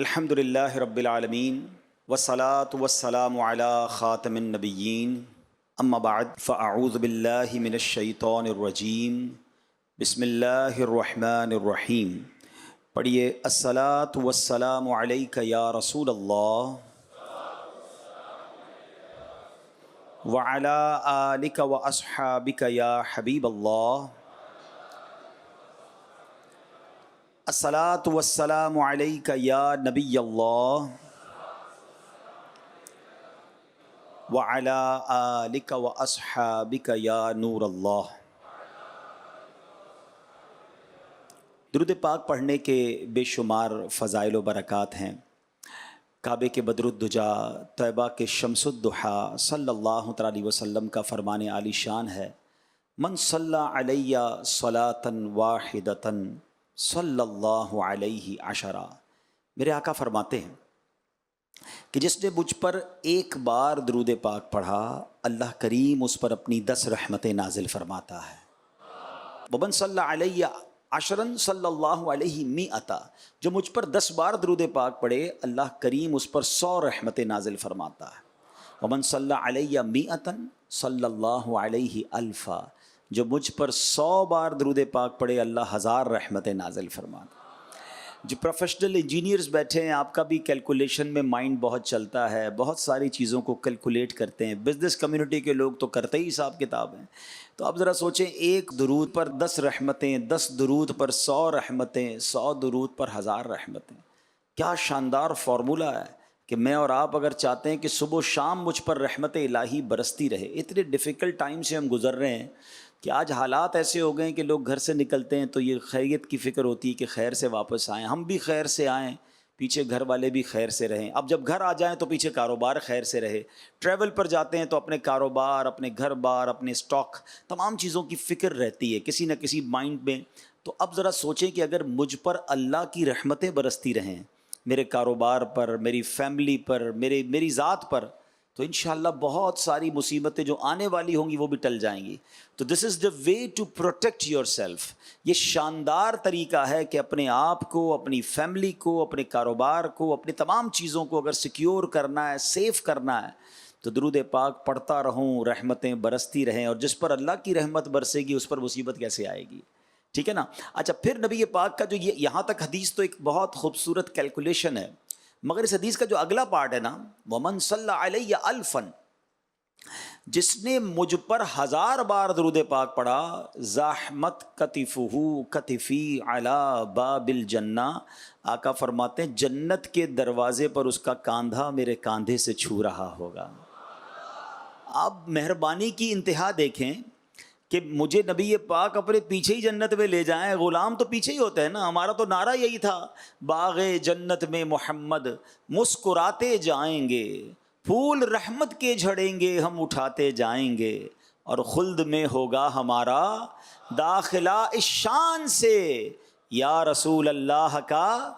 الحمدللہ رب العالمین والصلاة والسلام علی خاتم النبیین اما بعد فاعوذ باللہ من الشیطان الرجیم بسم اللہ الرحمن الرحیم. پڑھیے الصلاة والسلام علیک یا رسول اللہ وعلی آلک واصحابک یا حبیب اللہ. الصلاة والسلام علیک یا نبی اللہ وعلی آلک واصحابک یا نور اللہ. درود پاک پڑھنے کے بے شمار فضائل و برکات ہیں. کعبے کے بدر الدجا، طیبہ کے شمس الضحیٰ صلی اللہ تعالی علیہ وسلم کا فرمان عالی شان ہے، من صلی علی صلاۃ واحدۃ صلی اللہ علیہ عشرہ. میرے آقا فرماتے ہیں کہ جس نے مجھ پر ایک بار درود پاک پڑھا، اللہ کریم اس پر اپنی 10 رحمتیں نازل فرماتا ہے. ومن صلی علیہ عشرن صلی اللہ علیہ مئۃ، جو مجھ پر 10 بار درود پاک پڑھے، اللہ کریم اس پر 100 رحمتیں نازل فرماتا ہے. ومن صلی علیہ مئۃ صلی اللہ علیہ الفا، جو مجھ پر 100 بار درود پاک پڑھے، اللہ 1000 رحمتیں نازل فرماتا. جو پروفیشنل انجینئرز بیٹھے ہیں، آپ کا بھی کیلکولیشن میں مائنڈ بہت چلتا ہے، بہت ساری چیزوں کو کیلکولیٹ کرتے ہیں. بزنس کمیونٹی کے لوگ تو کرتے ہی حساب کتاب ہیں. تو آپ ذرا سوچیں، ایک درود پر 10 رحمتیں، 10 درود پر 100 رحمتیں، 100 درود پر 1000 رحمتیں. کیا شاندار فارمولہ ہے کہ میں اور آپ اگر چاہتے ہیں کہ صبح و شام مجھ پر رحمت الہی برستی رہے. اتنے ڈیفیکلٹ ٹائم سے ہم گزر رہے ہیں کہ آج حالات ایسے ہو گئے ہیں کہ لوگ گھر سے نکلتے ہیں تو یہ خیریت کی فکر ہوتی ہے کہ خیر سے واپس آئیں، ہم بھی خیر سے آئیں، پیچھے گھر والے بھی خیر سے رہیں. اب جب گھر آ جائیں تو پیچھے کاروبار خیر سے رہے. ٹریول پر جاتے ہیں تو اپنے کاروبار، اپنے گھر بار، اپنے سٹاک، تمام چیزوں کی فکر رہتی ہے کسی نہ کسی مائنڈ میں. تو اب ذرا سوچیں کہ اگر مجھ پر اللہ کی رحمتیں برستی رہیں، میرے کاروبار پر، میری فیملی پر، میری ذات پر، تو انشاءاللہ بہت ساری مصیبتیں جو آنے والی ہوں گی وہ بھی ٹل جائیں گی. تو this is the way to protect yourself. یہ شاندار طریقہ ہے کہ اپنے آپ کو، اپنی فیملی کو، اپنے کاروبار کو، اپنی تمام چیزوں کو اگر سیکیور کرنا ہے، سیف کرنا ہے، تو درود پاک پڑھتا رہوں، رحمتیں برستی رہیں. اور جس پر اللہ کی رحمت برسے گی اس پر مصیبت کیسے آئے گی؟ ٹھیک ہے نا. اچھا، پھر نبی پاک کا جو یہاں تک حدیث تو ایک بہت خوبصورت کیلکولیشن ہے، مگر اس حدیث کا جو اگلا پارٹ ہے نا، ومن صلی علیہ الفن، جس نے مجھ پر 1000 بار درود پاک پڑھا، زاحمت کتفہ کتفی علی باب الجنہ، آقا فرماتے ہیں جنت کے دروازے پر اس کا کاندھا میرے کاندھے سے چھو رہا ہوگا. آپ مہربانی کی انتہا دیکھیں کہ مجھے نبی پاک اپنے پیچھے ہی جنت میں لے جائیں. غلام تو پیچھے ہی ہوتے ہیں نا. ہمارا تو نعرہ یہی تھا، باغ جنت میں محمد مسکراتے جائیں گے، پھول رحمت کے جھڑیں گے ہم اٹھاتے جائیں گے، اور خلد میں ہوگا ہمارا داخلہ اس شان سے، یا رسول اللہ کا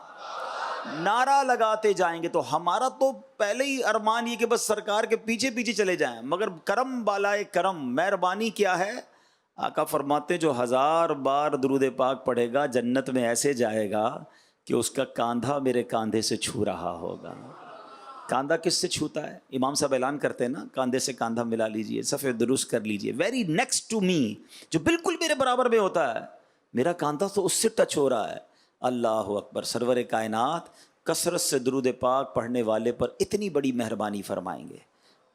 نعرہ لگاتے جائیں گے. تو ہمارا تو پہلے ہی ارمان یہ کہ بس سرکار کے پیچھے پیچھے چلے جائیں. مگر کرم بالائے کرم، مہربانی کیا ہے؟ آقا فرماتے جو 1000 بار درود پاک پڑھے گا جنت میں ایسے جائے گا کہ اس کا کاندھا میرے کاندھے سے چھو رہا ہوگا. کاندھا کس سے چھوتا ہے؟ امام صاحب اعلان کرتے ہیں نا، کاندھے سے کاندھا ملا لیجئے، صفحے درست کر لیجئے. ویری نیکسٹ ٹو می، جو بالکل میرے برابر میں ہوتا ہے، میرا کاندھا تو اس سے ٹچ ہو رہا ہے. اللہ اکبر. سرور کائنات کثرت سے درود پاک پڑھنے والے پر اتنی بڑی مہربانی فرمائیں گے.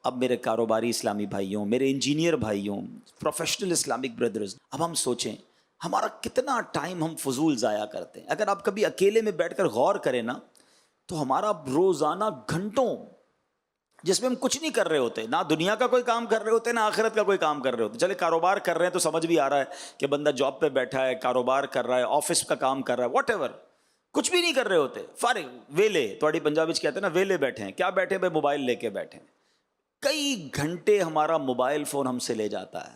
اب میرے کاروباری اسلامی بھائیوں، میرے انجینئر بھائیوں، پروفیشنل اسلامک بردرز، اب ہم سوچیں ہمارا کتنا ٹائم ہم فضول ضائع کرتے ہیں. اگر آپ کبھی اکیلے میں بیٹھ کر غور کریں نا، تو ہمارا روزانہ گھنٹوں جس میں ہم کچھ نہیں کر رہے ہوتے، نہ دنیا کا کوئی کام کر رہے ہوتے، نہ آخرت کا کوئی کام کر رہے ہوتے. چلے کاروبار کر رہے ہیں تو سمجھ بھی آ رہا ہے کہ بندہ جاب پہ بیٹھا ہے، کاروبار کر رہا ہے، آفس کا کام کر رہا ہے، واٹ ایور. کچھ بھی نہیں کر رہے ہوتے، فارغ ویلے. تھوڑی پنجابی کہتے ہیں نا، ویلے بیٹھے ہیں. کیا بیٹھے بھائی؟ موبائل لے کے بیٹھے ہیں. کئی گھنٹے ہمارا موبائل فون ہم سے لے جاتا ہے،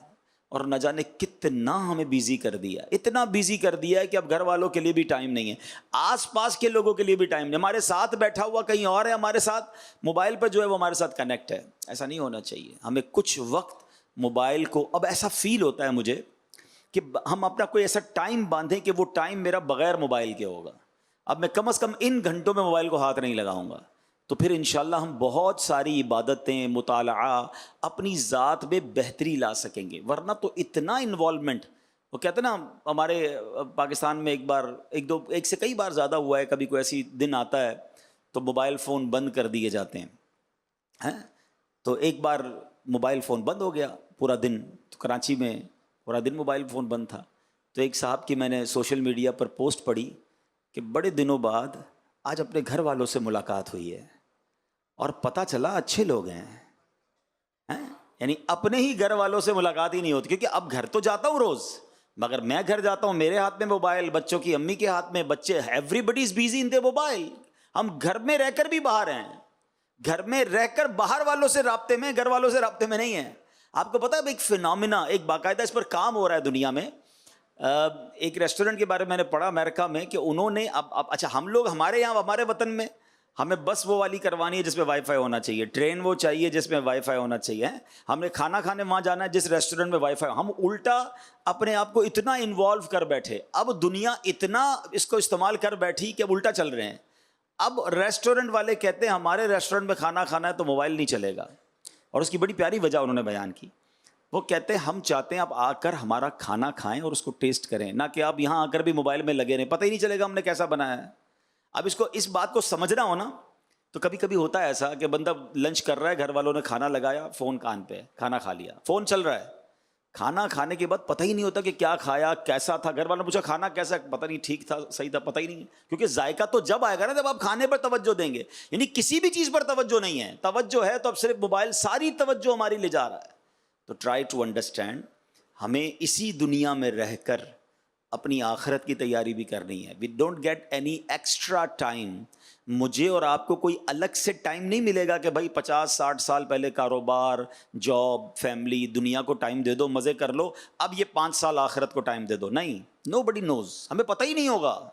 اور نہ جانے کتنا ہمیں بیزی کر دیا. اتنا بیزی کر دیا ہے کہ اب گھر والوں کے لیے بھی ٹائم نہیں ہے، آس پاس کے لوگوں کے لیے بھی ٹائم نہیں. ہمارے ساتھ بیٹھا ہوا کہیں اور ہے، ہمارے ساتھ موبائل پر جو ہے وہ ہمارے ساتھ کنیکٹ ہے. ایسا نہیں ہونا چاہیے. ہمیں کچھ وقت موبائل کو، اب ایسا فیل ہوتا ہے مجھے کہ ہم اپنا کوئی ایسا ٹائم باندھیں کہ وہ ٹائم میرا بغیر موبائل کے ہوگا. اب میں کم از کم ان گھنٹوں میں موبائل کو ہاتھ نہیں لگاؤں گا، تو پھر انشاءاللہ ہم بہت ساری عبادتیں، مطالعہ، اپنی ذات میں بہتری لا سکیں گے. ورنہ تو اتنا انوالومنٹ، وہ کہتے ہیں نا ہمارے پاکستان میں ایک سے کئی بار زیادہ ہوا ہے، کبھی کوئی ایسی دن آتا ہے تو موبائل فون بند کر دیے جاتے ہیں. تو ایک بار موبائل فون بند ہو گیا پورا دن، تو کراچی میں پورا دن موبائل فون بند تھا. تو ایک صاحب کی میں نے سوشل میڈیا پر پوسٹ پڑھی کہ بڑے دنوں بعد آج اپنے گھر والوں سے ملاقات ہوئی ہے اور پتہ چلا اچھے لوگ ہیں. یعنی اپنے ہی گھر والوں سے ملاقات ہی نہیں ہوتی، کیونکہ اب گھر تو جاتا ہوں روز، مگر میں گھر جاتا ہوں میرے ہاتھ میں موبائل، بچوں کی امی کے ہاتھ میں، بچے ایوری بڈی از بیزی ان دی موبائل. ہم گھر میں رہ کر بھی باہر ہیں، گھر میں رہ کر باہر والوں سے رابطے میں، گھر والوں سے رابطے میں نہیں ہیں. آپ کو پتہ ہے ایک فینومینا، ایک باقاعدہ اس پر کام ہو رہا ہے دنیا میں. ایک ریسٹورنٹ کے بارے میں نے پڑھا امریکہ میں کہ انہوں نے اب اچھا ہم لوگ ہمارے یہاں ہمارے وطن میں ہمیں بس وہ والی کروانی ہے جس میں وائی فائی ہونا چاہیے، ٹرین وہ چاہیے جس میں وائی فائی ہونا چاہیے، ہم نے کھانا کھانے وہاں جانا ہے جس ریسٹورنٹ میں وائی فائی. ہم الٹا اپنے آپ کو اتنا انوالو کر بیٹھے، اب دنیا اتنا اس کو استعمال کر بیٹھی کہ اب الٹا چل رہے ہیں. اب ریسٹورنٹ والے کہتے ہیں ہمارے ریسٹورنٹ میں کھانا کھانا ہے تو موبائل نہیں چلے گا، اور اس کی بڑی پیاری وجہ انہوں نے بیان کی. وہ کہتے ہیں ہم چاہتے ہیں آپ آ کر ہمارا کھانا کھائیں اور اس کو ٹیسٹ کریں، نہ کہ آپ یہاں آ کر بھی موبائل میں لگے رہیں، پتہ ہی نہیں چلے گا ہم نے کیسا بنایا ہے. اب اس بات کو سمجھنا ہو نا، تو کبھی کبھی ہوتا ہے ایسا کہ بندہ لنچ کر رہا ہے، گھر والوں نے کھانا لگایا، فون کان پہ، کھانا کھا لیا، فون چل رہا ہے، کھانا کھانے کے بعد پتہ ہی نہیں ہوتا کہ کیا کھایا، کیسا تھا. گھر والوں نے پوچھا کھانا کیسا، پتہ نہیں، ٹھیک تھا، صحیح تھا، پتہ ہی نہیں، کیونکہ ذائقہ تو جب آئے گا نا جب آپ کھانے پر توجہ دیں گے. یعنی کسی بھی چیز پر توجہ نہیں ہے، توجہ ہے تو اب صرف موبائل ساری توجہ ہماری لے جا رہا ہے. تو ٹرائی ٹو انڈرسٹینڈ، ہمیں اسی دنیا میں رہ کر اپنی آخرت کی تیاری بھی کرنی ہے. We don't get any extra time. مجھے اور آپ کو کوئی الگ سے ٹائم نہیں ملے گا کہ بھائی 50-60 سال پہلے کاروبار، جاب، فیملی، دنیا کو ٹائم دے دو، مزے کر لو، اب یہ 5 سال آخرت کو ٹائم دے دو. نہیں، نو بڈی نوز، ہمیں پتہ ہی نہیں ہوگا،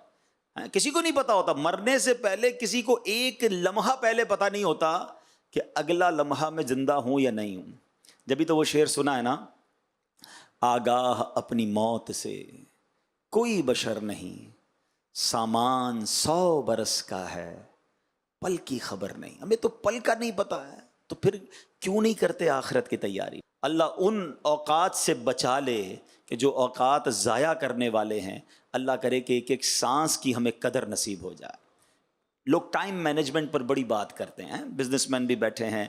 کسی کو نہیں پتا ہوتا. مرنے سے پہلے کسی کو ایک لمحہ پہلے پتہ نہیں ہوتا کہ اگلا لمحہ میں زندہ ہوں یا نہیں ہوں. جبھی تو وہ شعر سنا ہے نا، آگاہ اپنی موت سے کوئی بشر نہیں، سامان 100 برس کا ہے، پل کی خبر نہیں. ہمیں تو پل کا نہیں پتا ہے، تو پھر کیوں نہیں کرتے آخرت کی تیاری. اللہ ان اوقات سے بچا لے کہ جو اوقات ضائع کرنے والے ہیں. اللہ کرے کہ ایک ایک سانس کی ہمیں قدر نصیب ہو جائے. لوگ ٹائم مینجمنٹ پر بڑی بات کرتے ہیں، بزنس مین بھی بیٹھے ہیں،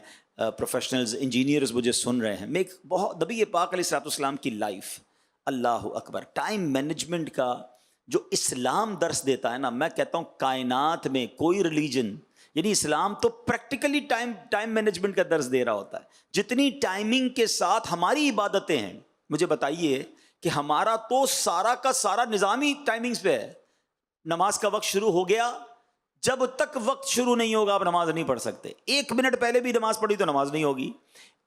پروفیشنلز، انجینئرز مجھے سن رہے ہیں. میں ایک بہت نبی پاک علیہ الصلوۃ والسلام کی لائف، اللہ اکبر، ٹائم مینجمنٹ کا جو اسلام درس دیتا ہے نا، میں کہتا ہوں کائنات میں کوئی ریلیجن، یعنی اسلام تو پریکٹیکلی ٹائم مینجمنٹ کا درس دے رہا ہوتا ہے. جتنی ٹائمنگ کے ساتھ ہماری عبادتیں ہیں، مجھے بتائیے کہ ہمارا تو سارا کا سارا نظام ہی ٹائمنگز پہ ہے. نماز کا وقت شروع ہو گیا، جب تک وقت شروع نہیں ہوگا آپ نماز نہیں پڑھ سکتے. 1 منٹ پہلے بھی نماز پڑھی تو نماز نہیں ہوگی،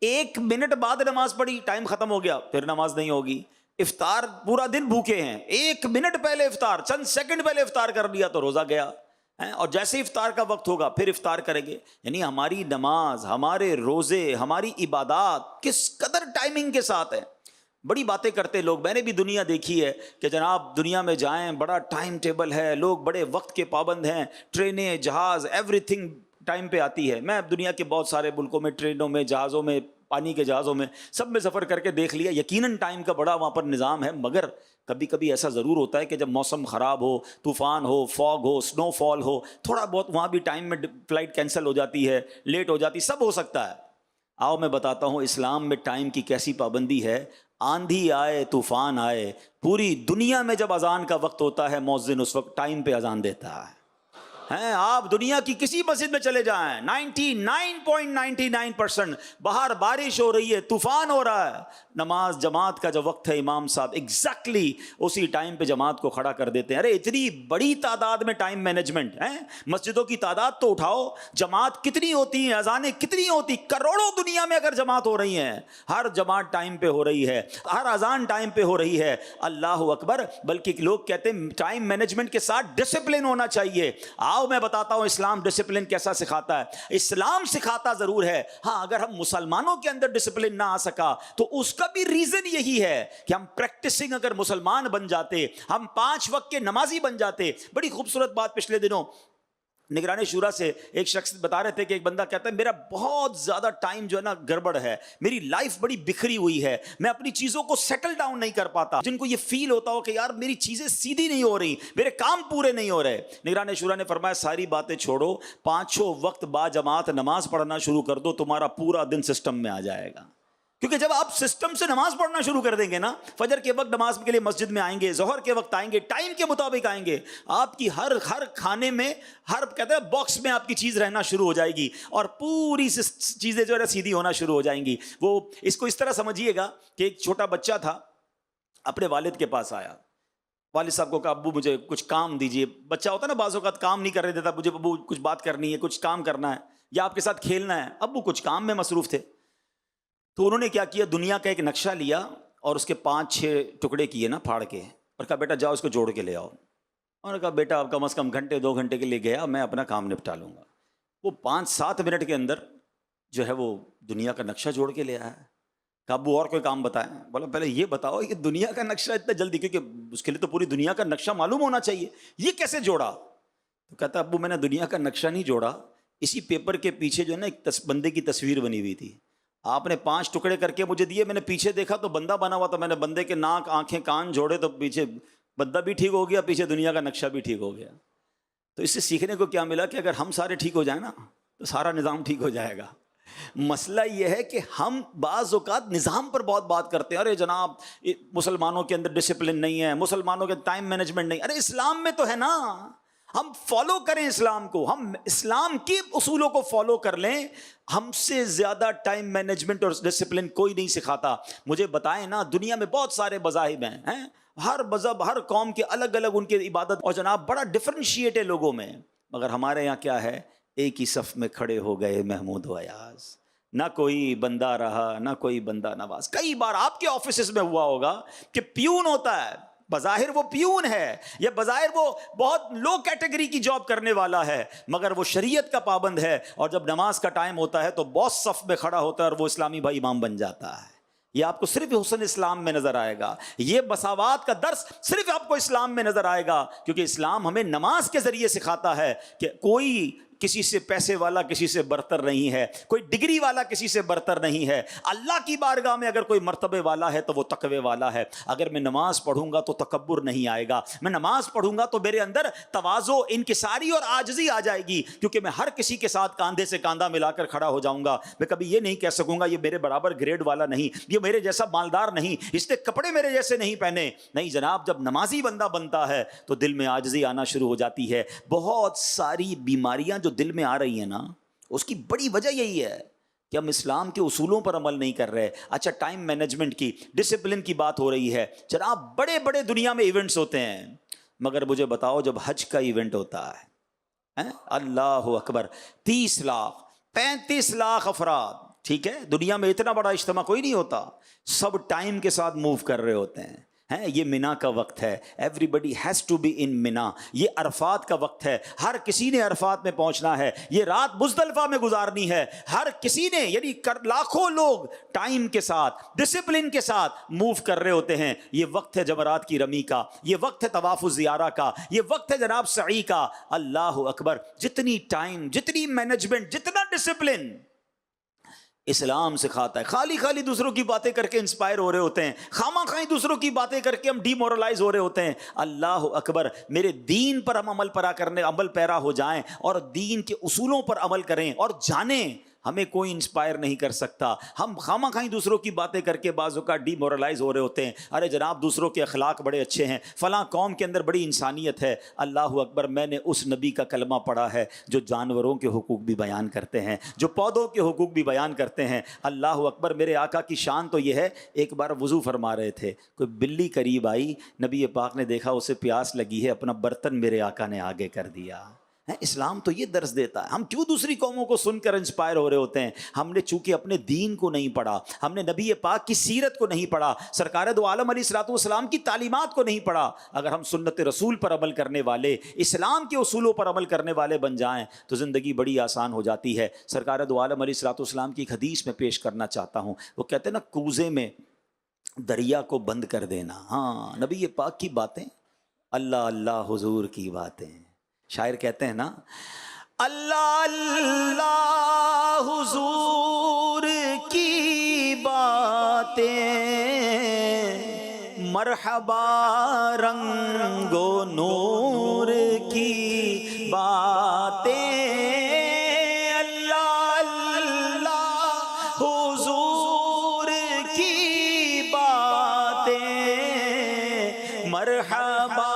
1 منٹ بعد نماز پڑھی، ٹائم ختم ہو گیا، پھر نماز نہیں ہوگی. افطار پورا دن بھوکے ہیں، 1 منٹ پہلے افطار، چند سیکنڈ پہلے افطار کر لیا تو روزہ گیا، اور جیسے افطار کا وقت ہوگا پھر افطار کریں گے. یعنی ہماری نماز، ہمارے روزے، ہماری عبادات کس قدر ٹائمنگ کے ساتھ ہے. بڑی باتیں کرتے لوگ، میں نے بھی دنیا دیکھی ہے کہ جناب دنیا میں جائیں بڑا ٹائم ٹیبل ہے، لوگ بڑے وقت کے پابند ہیں، ٹرینیں، جہاز، ایوری تھنگ ٹائم پہ آتی ہے. میں دنیا کے بہت سارے ملکوں میں ٹرینوں میں، جہازوں میں، پانی کے جہازوں میں، سب میں سفر کر کے دیکھ لیا. یقیناً ٹائم کا بڑا وہاں پر نظام ہے، مگر کبھی کبھی ایسا ضرور ہوتا ہے کہ جب موسم خراب ہو، طوفان ہو، فاگ ہو، سنو فال ہو، تھوڑا بہت وہاں بھی ٹائم میں فلائٹ کینسل ہو جاتی ہے، لیٹ ہو جاتی، سب ہو سکتا ہے. آؤ میں بتاتا ہوں اسلام میں ٹائم کی کیسی پابندی ہے. آندھی آئے، طوفان آئے، پوری دنیا میں جب اذان کا وقت ہوتا ہے مؤذن اس وقت ٹائم پہ اذان دیتا ہے. آپ دنیا کی کسی مسجد میں چلے جائیں، 99.99% باہر بارش ہو رہی ہے، طوفان ہو رہا ہے، نماز جماعت کا جو وقت ہے امام صاحب ایگزیکٹلی اسی ٹائم پہ جماعت کو کھڑا کر دیتے ہیں. ارے اتنی بڑی تعداد میں ٹائم مینجمنٹ ہے. مسجدوں کی تعداد تو اٹھاؤ، جماعت کتنی ہوتی ہیں، اذانیں کتنی ہوتی، کروڑوں دنیا میں اگر جماعت ہو رہی ہیں، ہر جماعت ٹائم پہ ہو رہی ہے، ہر اذان ٹائم پہ ہو رہی ہے. اللہ اکبر. بلکہ لوگ کہتے ہیں ٹائم مینجمنٹ کے ساتھ ڈسپلن ہونا چاہیے. آؤ آؤ میں بتاتا ہوں اسلام ڈسپلن کیسا سکھاتا ہے۔ اسلام سکھاتا ضرور ہے، ہاں اگر ہم مسلمانوں کے اندر ڈسپلن نہ آ سکا تو اس کا بھی ریزن یہی ہے کہ ہم پریکٹسنگ اگر مسلمان بن جاتے، ہم 5 وقت کے نمازی بن جاتے۔ بڑی خوبصورت بات پچھلے دنوں نگران شورا سے ایک شخص بتا رہے تھے کہ ایک بندہ کہتا ہے میرا بہت زیادہ ٹائم جو ہے نا گڑبڑ ہے، میری لائف بڑی بکھری ہوئی ہے، میں اپنی چیزوں کو سیٹل ڈاؤن نہیں کر پاتا۔ جن کو یہ فیل ہوتا ہو کہ یار میری چیزیں سیدھی نہیں ہو رہی، میرے کام پورے نہیں ہو رہے، نگران شورا نے فرمایا ساری باتیں چھوڑو، 5 وقت با جماعت نماز پڑھنا شروع کر دو، تمہارا پورا دن سسٹم میں آ جائے گا۔ کیونکہ جب آپ سسٹم سے نماز پڑھنا شروع کر دیں گے نا، فجر کے وقت نماز کے لیے مسجد میں آئیں گے، ظہر کے وقت آئیں گے، ٹائم کے مطابق آئیں گے، آپ کی ہر کھانے میں، ہر کہتے ہیں باکس میں آپ کی چیز رہنا شروع ہو جائے گی اور پوری چیزیں جو ہے سیدھی ہونا شروع ہو جائیں گی۔ وہ اس کو اس طرح سمجھیے گا کہ ایک چھوٹا بچہ تھا، اپنے والد کے پاس آیا، والد صاحب کو کہا ابو مجھے کچھ کام دیجیے۔ بچہ ہوتا ہے نا بعض اوقات کام نہیں کرنے دیتا، مجھے ابو کچھ بات کرنی ہے، کچھ کام کرنا ہے یا آپ کے ساتھ کھیلنا ہے۔ ابو کچھ کام میں مصروف تھے، تو انہوں نے کیا کیا، دنیا کا ایک نقشہ لیا اور اس کے 5-6 ٹکڑے کیے نا پھاڑ کے، اور کہا بیٹا جاؤ اس کو جوڑ کے لے آؤ۔ اور کہا بیٹا آپ کم از کم گھنٹے 2 گھنٹے کے لیے گیا، میں اپنا کام نپٹا لوں گا۔ وہ 5-7 منٹ کے اندر جو ہے وہ دنیا کا نقشہ جوڑ کے لے آیا۔ کہا ابو اور کوئی کام بتائیں؟ بولا پہلے یہ بتاؤ کہ دنیا کا نقشہ اتنا جلدی، کیونکہ اس کے لیے تو پوری دنیا کا نقشہ معلوم ہونا چاہیے، یہ کیسے جوڑا؟ تو کہتا ابو میں نے دنیا کا نقشہ نہیں جوڑا، اسی پیپر کے پیچھے جو ہے نا ایک بندے کی تصویر بنی ہوئی تھی، آپ نے 5 ٹکڑے کر کے مجھے دیے، میں نے پیچھے دیکھا تو بندہ بنا ہوا تھا، میں نے بندے کے ناک آنکھیں کان جوڑے تو پیچھے بندہ بھی ٹھیک ہو گیا، پیچھے دنیا کا نقشہ بھی ٹھیک ہو گیا۔ تو اس سے سیکھنے کو کیا ملا کہ اگر ہم سارے ٹھیک ہو جائیں نا تو سارا نظام ٹھیک ہو جائے گا۔ مسئلہ یہ ہے کہ ہم بعض اوقات نظام پر بہت بات کرتے ہیں، ارے جناب مسلمانوں کے اندر ڈسپلن نہیں ہے، مسلمانوں کے ٹائم مینجمنٹ نہیں، ارے اسلام میں تو ہے نا، ہم فالو کریں اسلام کو، ہم اسلام کے اصولوں کو فالو کر لیں۔ ہم سے زیادہ ٹائم مینجمنٹ اور ڈسپلن کوئی نہیں سکھاتا۔ مجھے بتائیں نا، دنیا میں بہت سارے مذاہب ہیں، ہر مذہب ہر قوم کے الگ الگ ان کی عبادت، اور جناب بڑا ڈفرینشیٹ ہے لوگوں میں، مگر ہمارے یہاں کیا ہے، ایک ہی صف میں کھڑے ہو گئے محمود و ایاز، نہ کوئی بندہ رہا نہ کوئی بندہ نواز۔ کئی بار آپ کے آفیسز میں ہوا ہوگا کہ پیون ہوتا ہے، بظاہر وہ پیون ہے یا بظاہر وہ بہت لو کیٹیگری کی جاب کرنے والا ہے، مگر وہ شریعت کا پابند ہے، اور جب نماز کا ٹائم ہوتا ہے تو بہت صف میں کھڑا ہوتا ہے اور وہ اسلامی بھائی امام بن جاتا ہے۔ یہ آپ کو صرف حسن اسلام میں نظر آئے گا، یہ مساوات کا درس صرف آپ کو اسلام میں نظر آئے گا، کیونکہ اسلام ہمیں نماز کے ذریعے سکھاتا ہے کہ کوئی کسی سے پیسے والا کسی سے برتر نہیں ہے، کوئی ڈگری والا کسی سے برتر نہیں ہے۔ اللہ کی بارگاہ میں اگر کوئی مرتبے والا ہے تو وہ تقوی والا ہے۔ اگر میں نماز پڑھوں گا تو تکبر نہیں آئے گا، میں نماز پڑھوں گا تو میرے اندر تواضع، انکساری اور عاجزی آ جائے گی، کیونکہ میں ہر کسی کے ساتھ کاندھے سے کاندھا ملا کر کھڑا ہو جاؤں گا۔ میں کبھی یہ نہیں کہہ سکوں گا یہ میرے برابر گریڈ والا نہیں، یہ میرے جیسا مالدار نہیں، اس نے کپڑے میرے جیسے نہیں پہنے۔ نہیں جناب، جب نمازی بندہ بنتا ہے تو دل میں عاجزی آنا شروع ہو جاتی ہے۔ بہت ساری بیماریاں جو دل میں آ رہی ہیں نا، اس کی بڑی وجہ یہی ہے کہ ہم اسلام کے اصولوں پر عمل نہیں کر رہے۔ اچھا، ٹائم مینجمنٹ کی، ڈسپلن کی بات ہو رہی ہے، جناب بڑے بڑے دنیا میں ایونٹس ہوتے ہیں، مگر مجھے بتاؤ جب حج کا ایونٹ ہوتا ہے، اللہ اکبر، 30 لاکھ 35 لاکھ افراد، ٹھیک ہے، دنیا میں اتنا بڑا اجتماع کوئی نہیں ہوتا، سب ٹائم کے ساتھ موو کر رہے ہوتے ہیں۔ یہ مینا کا وقت ہے، everybody has to be in Mina, یہ عرفات کا وقت ہے، ہر کسی نے عرفات میں پہنچنا ہے، یہ رات مزدلفہ میں گزارنی ہے، ہر کسی نے، یعنی لاکھوں لوگ ٹائم کے ساتھ ڈسپلن کے ساتھ موو کر رہے ہوتے ہیں۔ یہ وقت ہے جمرات کی رمی کا، یہ وقت ہے طواف الزیارہ کا، یہ وقت ہے جناب سعی کا۔ اللہ اکبر، جتنی ٹائم، جتنی مینجمنٹ، جتنا ڈسپلن اسلام سکھاتا ہے۔ خالی دوسروں کی باتیں کر کے انسپائر ہو رہے ہوتے ہیں، خواہ خواہ دوسروں کی باتیں کر کے ہم ڈی مورلائز ہو رہے ہوتے ہیں۔ اللہ اکبر، میرے دین پر ہم عمل پیرا ہو جائیں اور دین کے اصولوں پر عمل کریں اور جانیں، ہمیں کوئی انسپائر نہیں کر سکتا۔ ہم خواہ خواہ دوسروں کی باتیں کر کے بعض اوقات ڈی مورلائز ہو رہے ہوتے ہیں، ارے جناب دوسروں کے اخلاق بڑے اچھے ہیں، فلاں قوم کے اندر بڑی انسانیت ہے۔ اللہ اکبر، میں نے اس نبی کا کلمہ پڑھا ہے جو جانوروں کے حقوق بھی بیان کرتے ہیں، جو پودوں کے حقوق بھی بیان کرتے ہیں۔ اللہ اکبر، میرے آقا کی شان تو یہ ہے، ایک بار وضو فرما رہے تھے، کوئی بلی قریب آئی، نبی پاک نے دیکھا اسے پیاس لگی ہے، اپنا برتن میرے آقا نے آگے کر دیا، اسلام تو یہ درس دیتا ہے. ہم کیوں دوسری قوموں کو سن کر انسپائر ہو رہے ہوتے ہیں؟ ہم نے چونکہ اپنے دین کو نہیں پڑھا, ہم نے نبی پاک کی سیرت کو نہیں پڑھا, سرکار دو عالم علیہ الصلوۃ والسلام کی تعلیمات کو نہیں پڑھا. اگر ہم سنت رسول پر عمل کرنے والے, اسلام کے اصولوں پر عمل کرنے والے بن جائیں تو زندگی بڑی آسان ہو جاتی ہے. سرکار دو عالم علیہ الصلوۃ والسلام کی ایک حدیث میں پیش کرنا چاہتا ہوں. وہ کہتے ہیں نا, کوزے میں دریا کو بند کر دینا. ہاں, نبی پاک کی باتیں, اللہ اللہ حضور کی باتیں. شاعر کہتے ہیں نا, اللہ اللہ حضور کی باتیں, مرحبا رنگ و نور کی باتیں, اللہ اللہ حضور کی باتیں, مرحبا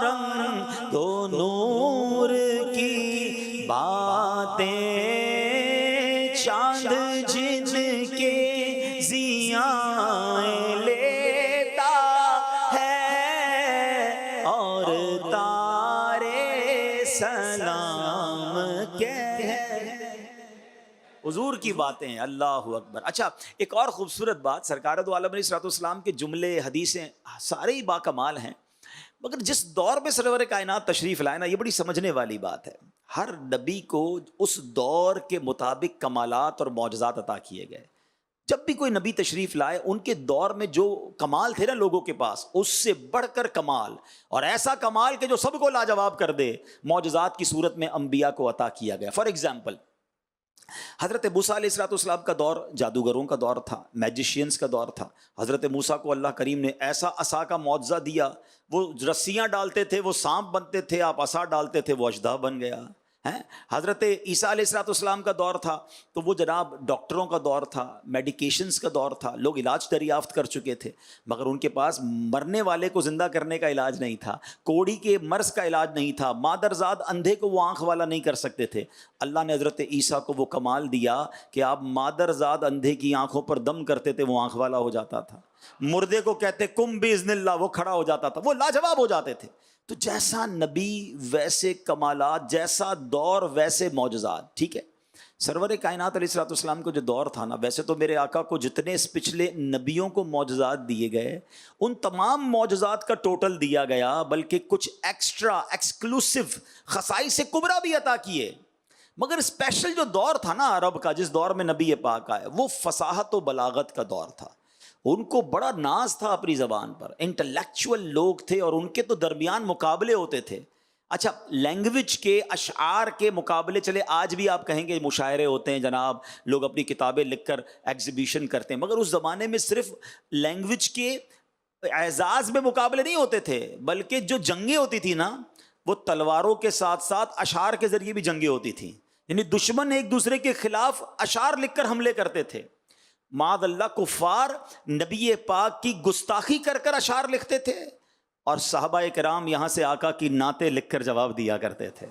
رنگ و نور کی باتیں, چاند جن کے ضیاءیں لیتا ہے اور تارے سلام حضور کی باتیں. اللہ اکبر. اچھا, ایک اور خوبصورت بات, سرکار دو عالم علیہ الصلوۃ والسلام کے جملے حدیثیں سارے ہی باکمال ہیں, مگر جس دور میں سرور کائنات تشریف لائے نا, یہ بڑی سمجھنے والی بات ہے. ہر نبی کو اس دور کے مطابق کمالات اور معجزات عطا کیے گئے. جب بھی کوئی نبی تشریف لائے, ان کے دور میں جو کمال تھے نا لوگوں کے پاس, اس سے بڑھ کر کمال, اور ایسا کمال کہ جو سب کو لاجواب کر دے, معجزات کی صورت میں انبیاء کو عطا کیا گیا. فار ایگزامپل, حضرت موسیٰ علیہ الصلوۃ والسلام کا دور جادوگروں کا دور تھا, میجیشینز کا دور تھا. حضرت موسیٰ کو اللہ کریم نے ایسا عصا کا معجزہ دیا, وہ رسیاں ڈالتے تھے وہ سانپ بنتے تھے, آپ عصا ڈالتے تھے وہ اژدہا بن گیا. حضرت عیسیٰ علیہ الصلوۃ والسلام کا دور تھا تو وہ جناب ڈاکٹروں کا دور تھا, میڈیکیشنز کا دور تھا, لوگ علاج دریافت کر چکے تھے, مگر ان کے پاس مرنے والے کو زندہ کرنے کا علاج نہیں تھا, کوڑی کے مرض کا علاج نہیں تھا, مادرزاد اندھے کو وہ آنکھ والا نہیں کر سکتے تھے. اللہ نے حضرت عیسیٰ کو وہ کمال دیا کہ آپ مادرزاد اندھے کی آنکھوں پر دم کرتے تھے, وہ آنکھ والا ہو جاتا تھا. مردے کو کہتے کم باذن اللہ, وہ کھڑا ہو جاتا تھا, وہ لاجواب ہو جاتے تھے. تو جیسا نبی ویسے کمالات, جیسا دور ویسے معجزات. ٹھیک ہے, سرور کائنات علیہ الصلوۃ والسلام کو جو دور تھا نا, ویسے تو میرے آقا کو جتنے اس پچھلے نبیوں کو معجزات دیے گئے, ان تمام معجزات کا ٹوٹل دیا گیا, بلکہ کچھ ایکسٹرا ایکسکلوسیو خصائص کبریٰ بھی عطا کیے. مگر اسپیشل جو دور تھا نا عرب کا, جس دور میں نبی پاک آئے, وہ فصاحت و بلاغت کا دور تھا. ان کو بڑا ناز تھا اپنی زبان پر, انٹلیکچوئل لوگ تھے, اور ان کے تو درمیان مقابلے ہوتے تھے. اچھا, لینگویج کے اشعار کے مقابلے, چلے آج بھی آپ کہیں گے مشاعرے ہوتے ہیں جناب, لوگ اپنی کتابیں لکھ کر ایگزیبیشن کرتے ہیں, مگر اس زمانے میں صرف لینگویج کے اعزاز میں مقابلے نہیں ہوتے تھے, بلکہ جو جنگیں ہوتی تھی نا, وہ تلواروں کے ساتھ ساتھ اشعار کے ذریعے بھی جنگیں ہوتی تھیں. یعنی دشمن ایک دوسرے کے خلاف اشعار لکھ کر حملے کرتے تھے. معاذ اللہ, کفار نبی پاک کی گستاخی کر کر اشعار لکھتے تھے, اور صحابہ کرام یہاں سے آقا کی نعتیں لکھ کر جواب دیا کرتے تھے.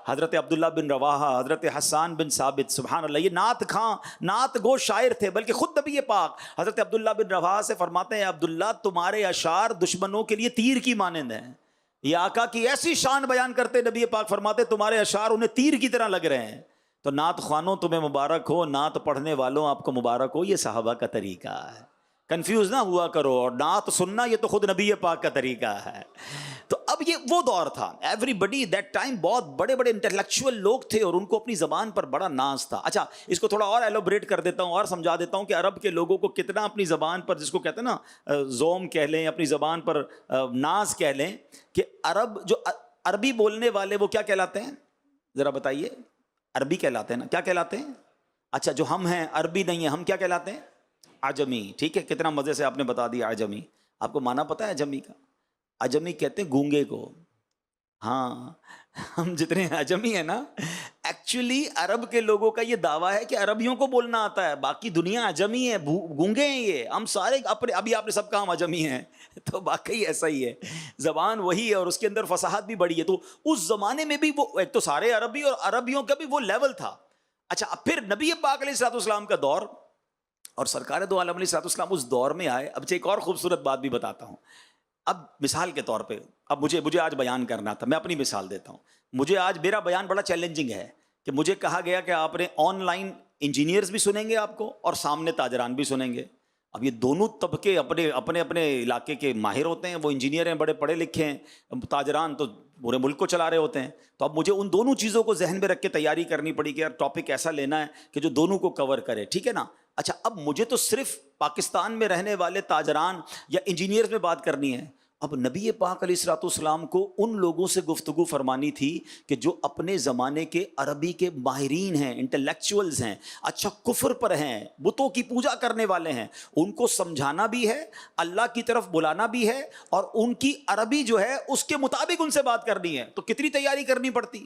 حضرت عبداللہ بن رواحہ, حضرت حسان بن ثابت, سبحان اللہ, یہ نعت خواں, نعت گو شاعر تھے. بلکہ خود نبی پاک حضرت عبداللہ بن رواحہ سے فرماتے ہیں, عبداللہ تمہارے اشعار دشمنوں کے لیے تیر کی مانند ہیں. یہ آقا کی ایسی شان بیان کرتے, نبی پاک فرماتے تمہارے اشعار انہیں تیر کی طرح لگ رہے ہیں. تو نعت خوانوں تمہیں مبارک ہو, نعت پڑھنے والوں آپ کو مبارک ہو. یہ صحابہ کا طریقہ ہے, کنفیوز نہ ہوا کرو. اور نعت سننا یہ تو خود نبی پاک کا طریقہ ہے. تو اب یہ وہ دور تھا, ایوری بڈی دیٹ ٹائم, بہت بڑے بڑے انٹلیکچوئل لوگ تھے, اور ان کو اپنی زبان پر بڑا ناز تھا. اچھا, اس کو تھوڑا اور ایلوبریٹ کر دیتا ہوں اور سمجھا دیتا ہوں کہ عرب کے لوگوں کو کتنا اپنی زبان پر, جس کو کہتے ہیں نا زوم کہہ لیں, اپنی زبان پر ناز کہہ لیں, کہ عرب جو عربی بولنے والے وہ کیا کہلاتے ہیں, ذرا بتائیے. عربی کہلاتے ہیں نا, کیا کہلاتے ہیں؟ اچھا, جو ہم ہیں عربی نہیں ہیں, ہم کیا کہلاتے ہیں؟ عجمی. ٹھیک ہے, کتنا مزے سے آپ نے بتا دیا عجمی. آپ کو معنی پتہ ہے عجمی کا؟ عجمی کہتے ہیں گونگے کو. ہاں, ہم جتنے عجمی ہیں نا, ایکچولی عرب کے لوگوں کا یہ دعویٰ ہے کہ عربیوں کو بولنا آتا ہے, باقی دنیا عجمی ہے, گونگے ہیں یہ. ہم سارے اپنے, ابھی آپ نے سب کہا ہم عجمی ہیں, تو واقعی ایسا ہی ہے. زبان وہی ہے, اور اس کے اندر فصاحت بھی بڑی ہے. تو اس زمانے میں بھی وہ ایک تو سارے عربی, اور عربیوں کا بھی وہ لیول تھا. اچھا, اب پھر نبی پاک علیہ الصلوۃ والسلام کا دور, اور سرکار دو عالم علیہ الصلوۃ والسلام اس دور میں آئے. اب ایک اور خوبصورت بات بھی بتاتا ہوں. اب مثال کے طور پہ اب مجھے آج بیان کرنا تھا، میں اپنی مثال دیتا ہوں. مجھے آج میرا بیان بڑا چیلنجنگ ہے کہ مجھے کہا گیا کہ آپ نے آن لائن انجینئرز بھی سنیں گے آپ کو اور سامنے تاجران بھی سنیں گے. اب یہ دونوں طبقے اپنے اپنے علاقے کے ماہر ہوتے ہیں، وہ انجینئر ہیں، بڑے پڑھے لکھے ہیں، تاجران تو پورے ملک کو چلا رہے ہوتے ہیں. تو اب مجھے ان دونوں چیزوں کو ذہن میں رکھ کے تیاری کرنی پڑی کہ یار ٹاپک ایسا لینا ہے کہ جو دونوں کو کور کرے، ٹھیک ہے نا. اچھا، اب مجھے تو صرف پاکستان میں رہنے والے تاجران یا انجینئرز میں بات کرنی ہے. اب نبی پاک علیہ الصلوۃ والسلام کو ان لوگوں سے گفتگو فرمانی تھی کہ جو اپنے زمانے کے عربی کے ماہرین ہیں، انٹلیکچوئلز ہیں، اچھا کفر پر ہیں، بتوں کی پوجا کرنے والے ہیں. ان کو سمجھانا بھی ہے، اللہ کی طرف بلانا بھی ہے، اور ان کی عربی جو ہے اس کے مطابق ان سے بات کرنی ہے. تو کتنی تیاری کرنی پڑتی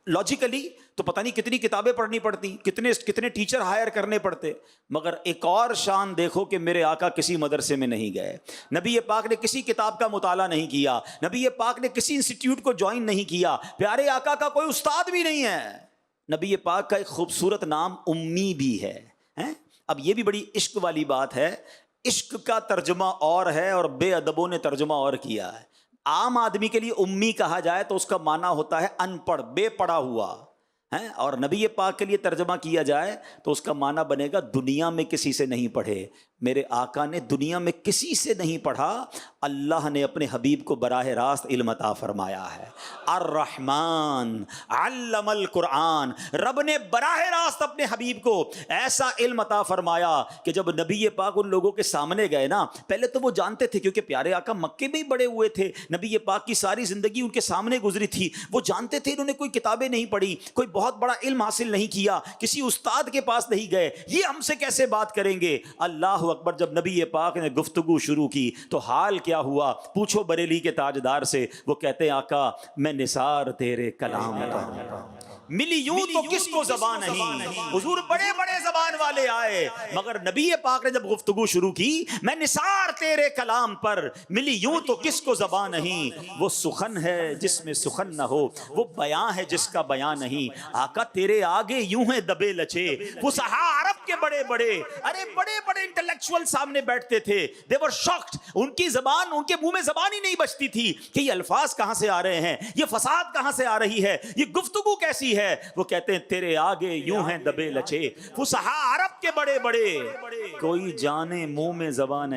لاجیکلی، تو پتہ نہیں کتنی کتابیں پڑھنی پڑتی، کتنے ٹیچر ہائر کرنے پڑتے. مگر ایک اور شان دیکھو کہ میرے آقا کسی مدرسے میں نہیں گئے، نبی پاک نے کسی کتاب کا مطالعہ نہیں کیا، نبی پاک نے کسی انسٹیٹیوٹ کو جوائن نہیں کیا، پیارے آقا کا کوئی استاد بھی نہیں ہے. نبی پاک کا ایک خوبصورت نام امی بھی ہے. اب یہ بھی بڑی عشق والی بات ہے. عشق کا ترجمہ اور ہے اور بے ادبوں نے ترجمہ اور کیا ہے. عام آدمی کے لیے امی کہا جائے تو اس کا معنی ہوتا ہے ان پڑھ، بے پڑھا ہوا، اور نبی پاک کے لیے ترجمہ کیا جائے تو اس کا معنی بنے گا دنیا میں کسی سے نہیں پڑھے. میرے آقا نے دنیا میں کسی سے نہیں پڑھا، اللہ نے اپنے حبیب کو براہ راست علم عطا فرمایا ہے. الرحمن علم القرآن، رب نے براہ راست اپنے حبیب کو ایسا علم عطا فرمایا کہ جب نبی پاک ان لوگوں کے سامنے گئے نا، پہلے تو وہ جانتے تھے کیونکہ پیارے آقا مکے میں ہی بڑے ہوئے تھے، نبی پاک کی ساری زندگی ان کے سامنے گزری تھی، وہ جانتے تھے انہوں نے کوئی کتابیں نہیں پڑھی، کوئی بہت بڑا علم حاصل نہیں کیا، کسی استاد کے پاس نہیں گئے، یہ ہم سے کیسے بات کریں گے. اللہ اکبر. جب نبی پاک نے گفتگو شروع کی تو حال کیا ہوا پوچھو بریلی کے تاجدار سے. وہ کہتے ہیں آقا میں نثار تیرے کلام پر، ملی یوں تو کس کو زبان نہیں. حضور بڑے بڑے زبان والے آئے مگر نبی پاک نے جب گفتگو شروع کی، میں نثار تیرے کلام پر، ملی یوں تو کس کو زبان نہیں. وہ سخن ہے جس میں سخن نہ ہو، وہ بیان ہے جس کا بیان نہیں. آقا تیرے آگے یوں ہیں دبے لچے. فصحا عرب کے بڑے بڑے انٹلیکچوئل سامنے بیٹھتے تھے. they were shocked. ان کی زبان، ان کے منہ میں زبان ہی نہیں بچتی تھی کہ یہ الفاظ کہاں سے آ رہے ہیں، یہ فساد کہاں سے آ رہی ہے، یہ گفتگو کیسی ہے. وہ کہتے ہیں تیرے آگے یوں ہیں دبے لچے. فصحا عرب کے بڑے بڑے، کوئی جانے منہ میں زبان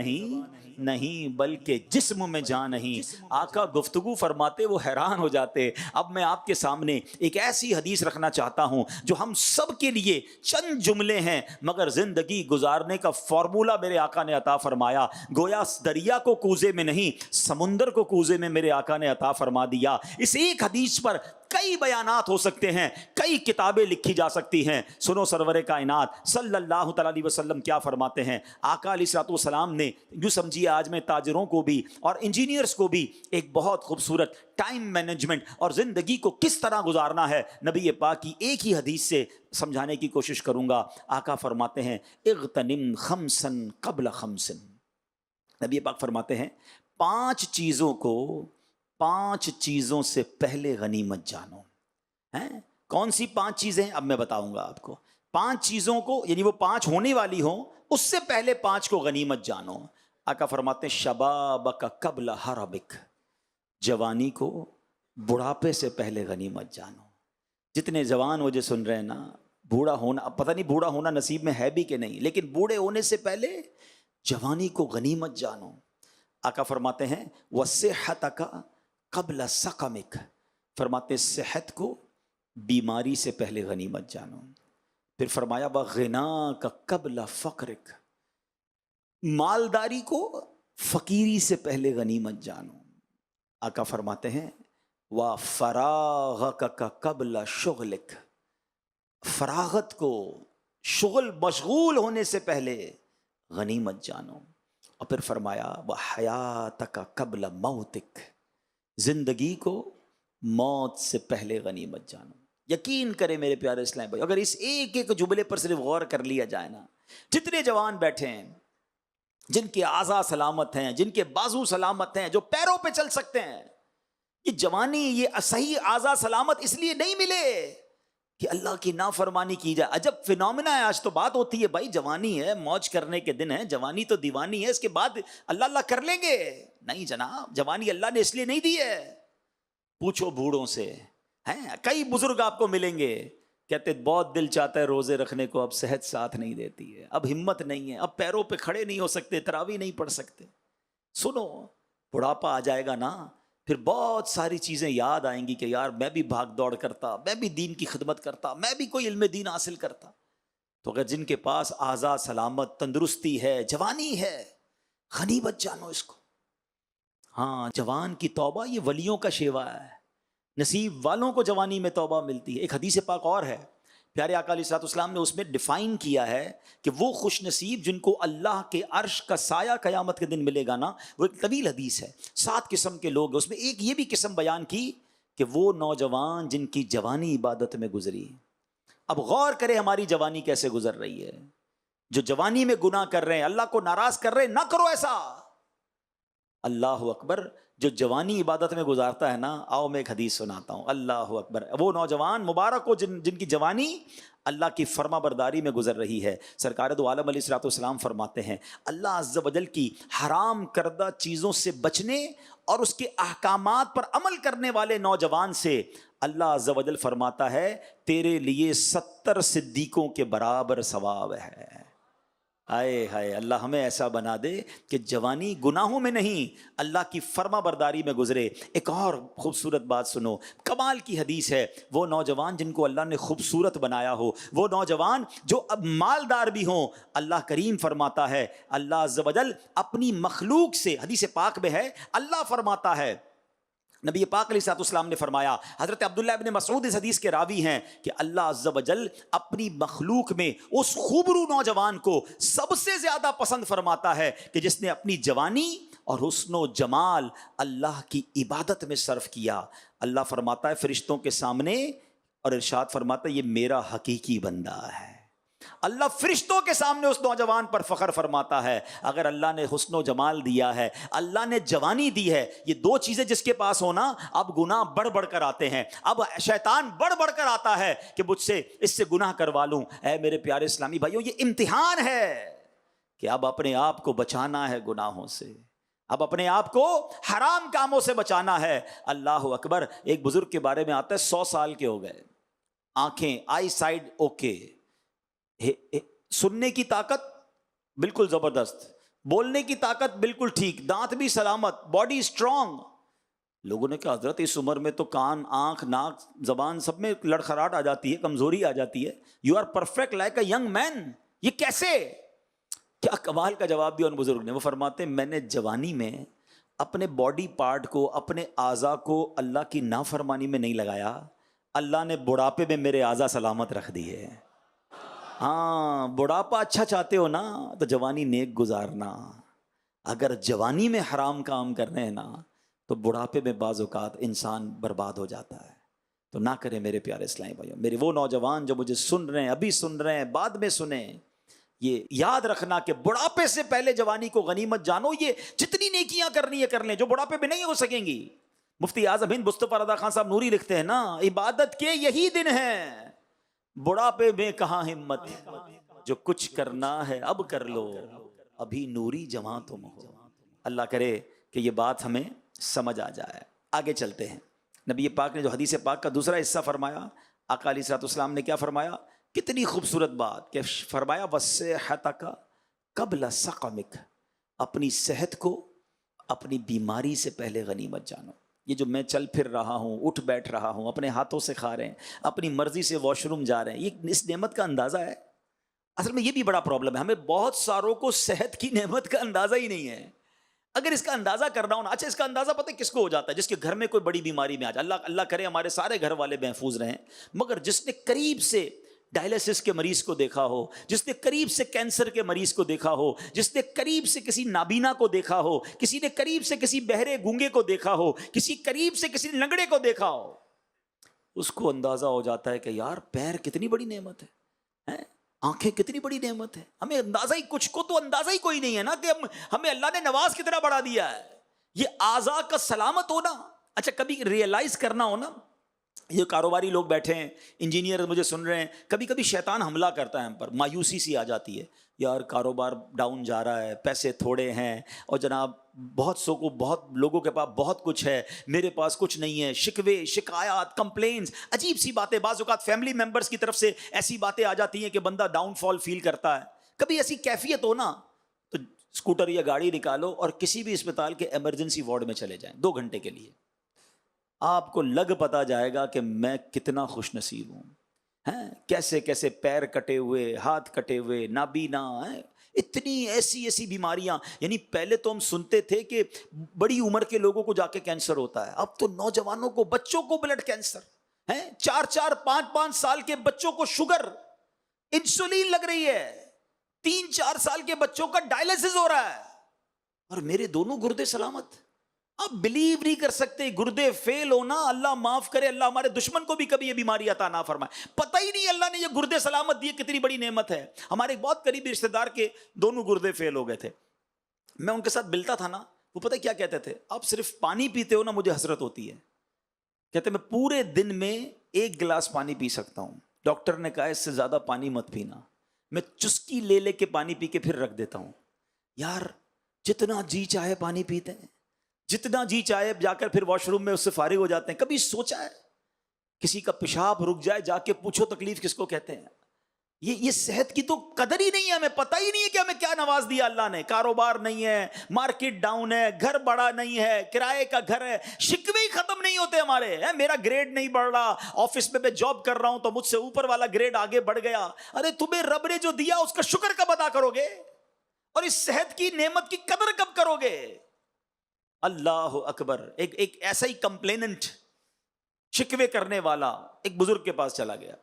نہیں بلکہ جسم میں جان نہیں. آقا گفتگو فرماتے وہ حیران ہو جاتے. اب میں آپ کے سامنے ایک ایسی حدیث رکھنا چاہتا ہوں جو ہم سب کے لیے چند جملے ہیں مگر زندگی گزارنے کا فارمولہ میرے آقا نے عطا فرمایا. گویا دریا کو کوزے میں نہیں، سمندر کو کوزے میں میرے آقا نے عطا فرما دیا. اس ایک حدیث پر کئی بیانات ہو سکتے ہیں، کئی کتابیں لکھی جا سکتی ہیں. سنو سرور کائنات صلی اللہ تعالی علیہ وسلم کیا فرماتے ہیں. آقا علیہ الصلوۃ والسلام نے یوں سمجھیے آج میں تاجروں کو بھی اور انجینئرز کو بھی ایک بہت خوبصورت ٹائم مینجمنٹ اور زندگی کو کس طرح گزارنا ہے نبی پاک کی ایک ہی حدیث سے سمجھانے کی کوشش کروں گا. آقا فرماتے ہیں اغتنم خمسا قبل خمس. نبی پاک فرماتے ہیں 5 چیزوں کو 5 چیزوں سے پہلے غنیمت جانو. کون سی 5 چیزیں؟ اب میں بتاؤں گا آپ کو. 5 چیزوں کو یعنی وہ 5 ہونے والی ہوں اس سے پہلے 5 کو غنیمت جانو. آقا فرماتے ہیں شبابک قبل حربک، جوانی کو بڑھاپے سے پہلے غنیمت جانو. جتنے جوان مجھے سن رہے ہیں نا، بوڑھا ہونا، اب پتہ نہیں بوڑھا ہونا نصیب میں ہے بھی کہ نہیں، لیکن بوڑھے ہونے سے پہلے جوانی کو غنیمت جانو. آقا فرماتے ہیں وصحتک قبل سقمک، فرماتے صحت کو بیماری سے پہلے غنیمت جانو. پھر فرمایا وغناک قبل فقرک، مالداری کو فقیری سے پہلے غنیمت جانو. آقا فرماتے ہیں وفراغک قبل شغلک، فراغت کو، شغل مشغول ہونے سے پہلے غنیمت جانو. اور پھر فرمایا وحیاتک قبل موتک، زندگی کو موت سے پہلے غنیمت جانو. یقین کرے میرے پیارے اسلام بھائی، اگر اس ایک ایک جملے پر صرف غور کر لیا جائے نا، جتنے جوان بیٹھے ہیں جن کے اعضاء سلامت ہیں، جن کے بازو سلامت ہیں، جو پیروں پہ چل سکتے ہیں، یہ جوانی، یہ صحیح اعضاء سلامت اس لیے نہیں ملے کہ اللہ کی نافرمانی کی جائے. عجب فینومینا ہے. آج تو بات ہوتی ہے بھائی جوانی ہے، موج کرنے کے دن ہے، جوانی تو دیوانی ہے، اس کے بعد اللہ اللہ کر لیں گے. نہیں جناب، جوانی اللہ نے اس لیے نہیں دی ہے. پوچھو بوڑھوں سے ہیں، کئی بزرگ آپ کو ملیں گے کہتے بہت دل چاہتا ہے روزے رکھنے کو، اب صحت ساتھ نہیں دیتی ہے، اب ہمت نہیں ہے، اب پیروں پہ کھڑے نہیں ہو سکتے، تراویح نہیں پڑھ سکتے. سنو، بڑھاپا آ جائے گا نا، پھر بہت ساری چیزیں یاد آئیں گی کہ یار میں بھی بھاگ دوڑ کرتا، میں بھی دین کی خدمت کرتا، میں بھی کوئی علم دین حاصل کرتا. تو اگر جن کے پاس آزاد سلامت تندرستی ہے، جوانی ہے، غنیمت جانو اس کو. ہاں، جوان کی توبہ یہ ولیوں کا شیوا ہے، نصیب والوں کو جوانی میں توبہ ملتی ہے. ایک حدیث پاک اور ہے، پیارے آقا علیہ الصلوۃ والسلام نے اس میں ڈیفائن کیا ہے کہ وہ خوش نصیب جن کو اللہ کے عرش کا سایہ قیامت کے دن ملے گا نا، وہ ایک طویل حدیث ہے، 7 قسم کے لوگ، اس میں ایک یہ بھی قسم بیان کی کہ وہ نوجوان جن کی جوانی عبادت میں گزری. اب غور کرے ہماری جوانی کیسے گزر رہی ہے. جو جوانی میں گناہ کر رہے ہیں، اللہ کو ناراض کر رہے ہیں، نہ کرو ایسا. اللہ اکبر. جو جوانی عبادت میں گزارتا ہے نا، آؤ میں ایک حدیث سناتا ہوں. اللہ اکبر. وہ نوجوان مبارک ہو جن کی جوانی اللہ کی فرما برداری میں گزر رہی ہے. سرکار دو عالم علیہ الصلوۃ والسلام فرماتے ہیں اللہ عز و جل کی حرام کردہ چیزوں سے بچنے اور اس کے احکامات پر عمل کرنے والے نوجوان سے اللہ عز و جل فرماتا ہے تیرے لیے 70 صدیقوں کے برابر ثواب ہے. آئے ہائے، اللہ ہمیں ایسا بنا دے کہ جوانی گناہوں میں نہیں، اللہ کی فرما برداری میں گزرے. ایک اور خوبصورت بات سنو، کمال کی حدیث ہے. وہ نوجوان جن کو اللہ نے خوبصورت بنایا ہو، وہ نوجوان جو اب مالدار بھی ہوں، اللہ کریم فرماتا ہے، اللہ عز و جل اپنی مخلوق سے، حدیث پاک میں ہے، اللہ فرماتا ہے، نبی پاک علیہ الصلوۃ والسلام نے فرمایا، حضرت عبداللہ ابن مسعود اس حدیث کے راوی ہیں کہ اللہ عز و جل اپنی مخلوق میں اس خوبرو نوجوان کو سب سے زیادہ پسند فرماتا ہے کہ جس نے اپنی جوانی اور حسن و جمال اللہ کی عبادت میں صرف کیا. اللہ فرماتا ہے فرشتوں کے سامنے، اور ارشاد فرماتا ہے یہ میرا حقیقی بندہ ہے. اللہ فرشتوں کے سامنے اس نوجوان پر فخر فرماتا ہے. اگر اللہ نے حسن و جمال دیا ہے، اللہ نے جوانی دی ہے، یہ 2 چیزیں جس کے پاس ہونا، اب گناہ بڑھ بڑھ کر آتے ہیں، اب شیطان بڑھ بڑھ کر آتا ہے کہ مجھ سے اس سے گناہ کروا لوں. اے میرے پیارے اسلامی بھائیوں، یہ امتحان ہے کہ اب اپنے آپ کو بچانا ہے گناہوں سے، اب اپنے آپ کو حرام کاموں سے بچانا ہے. اللہ اکبر. ایک بزرگ کے بارے میں آتا ہے 100 سال کے ہو گئے، آنکھیں آئی سائڈ اوکے، سننے کی طاقت بالکل زبردست، بولنے کی طاقت بالکل ٹھیک، دانت بھی سلامت، باڈی اسٹرانگ. لوگوں نے کہا حضرت اس عمر میں تو کان، آنکھ، ناک، زبان سب میں لڑکھڑاہٹ آ جاتی ہے، کمزوری آ جاتی ہے. You are perfect like a young man. یہ کیسے؟ کیا کمال کا جواب دیا ان بزرگ نے. وہ فرماتے ہیں میں نے جوانی میں اپنے باڈی پارٹ کو، اپنے اعضاء کو اللہ کی نافرمانی میں نہیں لگایا، اللہ نے بڑھاپے میں میرے اعضاء سلامت رکھ دیے. ہاں، بڑھاپا اچھا چاہتے ہو نا تو جوانی نیک گزارنا. اگر جوانی میں حرام کام کرنے ہیں نا تو بڑھاپے میں بعض اوقات انسان برباد ہو جاتا ہے. تو نہ کریں میرے پیارے اسلامی بھائیوں. میرے وہ نوجوان جو مجھے سن رہے ہیں، ابھی سن رہے ہیں، بعد میں سنیں، یہ یاد رکھنا کہ بڑھاپے سے پہلے جوانی کو غنیمت جانو. یہ جتنی نیکیاں کرنی ہے کر لیں جو بڑھاپے میں نہیں ہو سکیں گی. مفتی اعظم ہند مصطفیٰ رضا خان صاحب نوری لکھتے ہیں نا، عبادت کے یہی دن ہیں، بڑھاپے میں کہاں ہمت، جو کچھ کرنا ہے اب کر لو، ابھی نوری جوان تم ہو. اللہ کرے کہ یہ بات ہمیں سمجھ آ جائے. آگے چلتے ہیں. نبی پاک نے جو حدیث پاک کا دوسرا حصہ فرمایا، آقا علیہ الصلوۃ والسلام نے کیا فرمایا؟ کتنی خوبصورت بات کہ فرمایا وصحتک قبل سقمک، اپنی صحت کو اپنی بیماری سے پہلے غنیمت جانو. یہ جو میں چل پھر رہا ہوں، اٹھ بیٹھ رہا ہوں، اپنے ہاتھوں سے کھا رہے ہیں، اپنی مرضی سے واش روم جا رہے ہیں، یہ اس نعمت کا اندازہ ہے؟ اصل میں یہ بھی بڑا پرابلم ہے، ہمیں بہت ساروں کو صحت کی نعمت کا اندازہ ہی نہیں ہے. اگر اس کا اندازہ کرنا ہو نا، اچھا اس کا اندازہ پتہ کس کو ہو جاتا ہے؟ جس کے گھر میں کوئی بڑی بیماری میں آ جائے. اللہ کرے ہمارے سارے گھر والے محفوظ رہیں، مگر جس نے قریب سے ڈائلسس کے مریض کو دیکھا ہو، جس نے قریب سے کینسر کے مریض کو دیکھا ہو، جس نے قریب سے کسی نابینا کو دیکھا ہو، کسی نے قریب سے کسی بہرے گونگے کو دیکھا ہو، کسی قریب سے کسی لنگڑے کو دیکھا ہو، اس کو اندازہ ہو جاتا ہے کہ یار پیر کتنی بڑی نعمت ہے، آنکھیں کتنی بڑی نعمت ہے. ہمیں اندازہ ہی، کچھ کو تو اندازہ ہی کوئی نہیں ہے نا کہ ہمیں اللہ نے نواز کتنا بڑھا دیا ہے. یہ اعضاء کا سلامت ہونا، اچھا کبھی ریئلائز کرنا ہو نا، یہ کاروباری لوگ بیٹھے ہیں، انجینئر مجھے سن رہے ہیں، کبھی کبھی شیطان حملہ کرتا ہے ہم پر، مایوسی سی آ جاتی ہے، یار کاروبار ڈاؤن جا رہا ہے، پیسے تھوڑے ہیں، اور جناب بہت لوگوں کے پاس بہت کچھ ہے، میرے پاس کچھ نہیں ہے، شکوے شکایات کمپلینز، عجیب سی باتیں، بعض اوقات فیملی ممبرز کی طرف سے ایسی باتیں آ جاتی ہیں کہ بندہ ڈاؤن فال فیل کرتا ہے۔ کبھی ایسی کیفیت ہو نا تو اسکوٹر یا گاڑی نکالو اور کسی بھی اسپتال کے ایمرجنسی وارڈ میں چلے جائیں 2 گھنٹے کے لیے، آپ کو لگ پتا جائے گا کہ میں کتنا خوش نصیب ہوں، ہیں کیسے کیسے پیر کٹے ہوئے، ہاتھ کٹے ہوئے، نابینا ہیں، اتنی ایسی بیماریاں، یعنی پہلے تو ہم سنتے تھے کہ بڑی عمر کے لوگوں کو جا کے کینسر ہوتا ہے، اب تو نوجوانوں کو، بچوں کو بلڈ کینسر ہیں، 4 5 سال کے بچوں کو شوگر، انسولین لگ رہی ہے، 3 4 سال کے بچوں کا ڈائلسس ہو رہا ہے، اور میرے دونوں گردے سلامت۔ آپ بلیو نہیں کر سکتے، گردے فیل ہونا، اللہ معاف کرے، اللہ ہمارے دشمن کو بھی کبھی یہ بیماری عطا نہ فرمائے، پتہ ہی نہیں اللہ نے یہ گردے سلامت دیے کتنی بڑی نعمت ہے۔ ہمارے ایک بہت قریبی رشتہ دار کے دونوں گردے فیل ہو گئے تھے، میں ان کے ساتھ ملتا تھا نا، وہ پتہ کیا کہتے تھے، آپ صرف پانی پیتے ہو نا مجھے حسرت ہوتی ہے، کہتے میں پورے دن میں 1 گلاس پانی پی سکتا ہوں، ڈاکٹر نے کہا اس سے زیادہ پانی مت پینا، میں چسکی لے کے پانی پی کے پھر رکھ دیتا ہوں۔ یار جتنا جی چاہے پانی پیتے ہیں، جتنا جی چاہے جا کر پھر واش روم میں اس سے فارغ ہو جاتے ہیں۔ کبھی سوچا ہے کسی کا پیشاب رک جائے جا کے پوچھو تکلیف کس کو کہتے ہیں؟ یہ صحت کی تو قدر ہی نہیں ہے، ہمیں پتہ ہی نہیں ہے کہ ہمیں کیا نواز دیا اللہ نے، کاروبار نہیں ہے، مارکیٹ ڈاؤن ہے، گھر بڑا نہیں ہے، کرائے کا گھر ہے، شکوے ہی ختم نہیں ہوتے ہمارے، میرا گریڈ نہیں بڑھ رہا، آفس میں جاب کر رہا ہوں تو مجھ سے اوپر والا گریڈ آگے بڑھ گیا، ارے تمہیں رب نے جو دیا اس کا شکر کب ادا کرو گے، اور اس صحت کی نعمت کی قدر کب کرو گے؟ اللہ اکبر۔ ایک ایسا ہی کمپلیننٹ، شکوے کرنے والا ایک بزرگ کے پاس چلا گیا،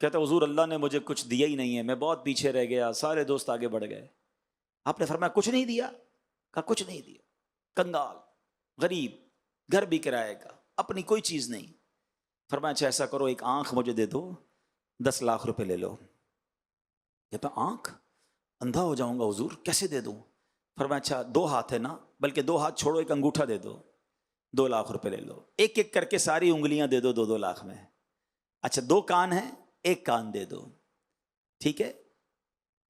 کہتا حضور اللہ نے مجھے کچھ دیا ہی نہیں ہے، میں بہت پیچھے رہ گیا، سارے دوست آگے بڑھ گئے۔ آپ نے فرمایا کچھ نہیں دیا؟ کہا کچھ نہیں دیا، کنگال، غریب، گھر بھی کرائے گا، اپنی کوئی چیز نہیں۔ فرمایا اچھا ایسا کرو ایک آنکھ مجھے دے دو، 10 لاکھ روپے لے لو۔ کہتا آنکھ؟ اندھا ہو جاؤں گا حضور، کیسے دے دوں؟ فرمایا اچھا 2 ہاتھ ہے نا، بلکہ 2 ہاتھ چھوڑو، ایک انگوٹھا دے دو، 2 لاکھ روپے لے لو، ایک ایک کر کے ساری انگلیاں دے دو 2 لاکھ میں۔ اچھا 2 کان ہیں، 1 کان دے دو، ٹھیک ہے،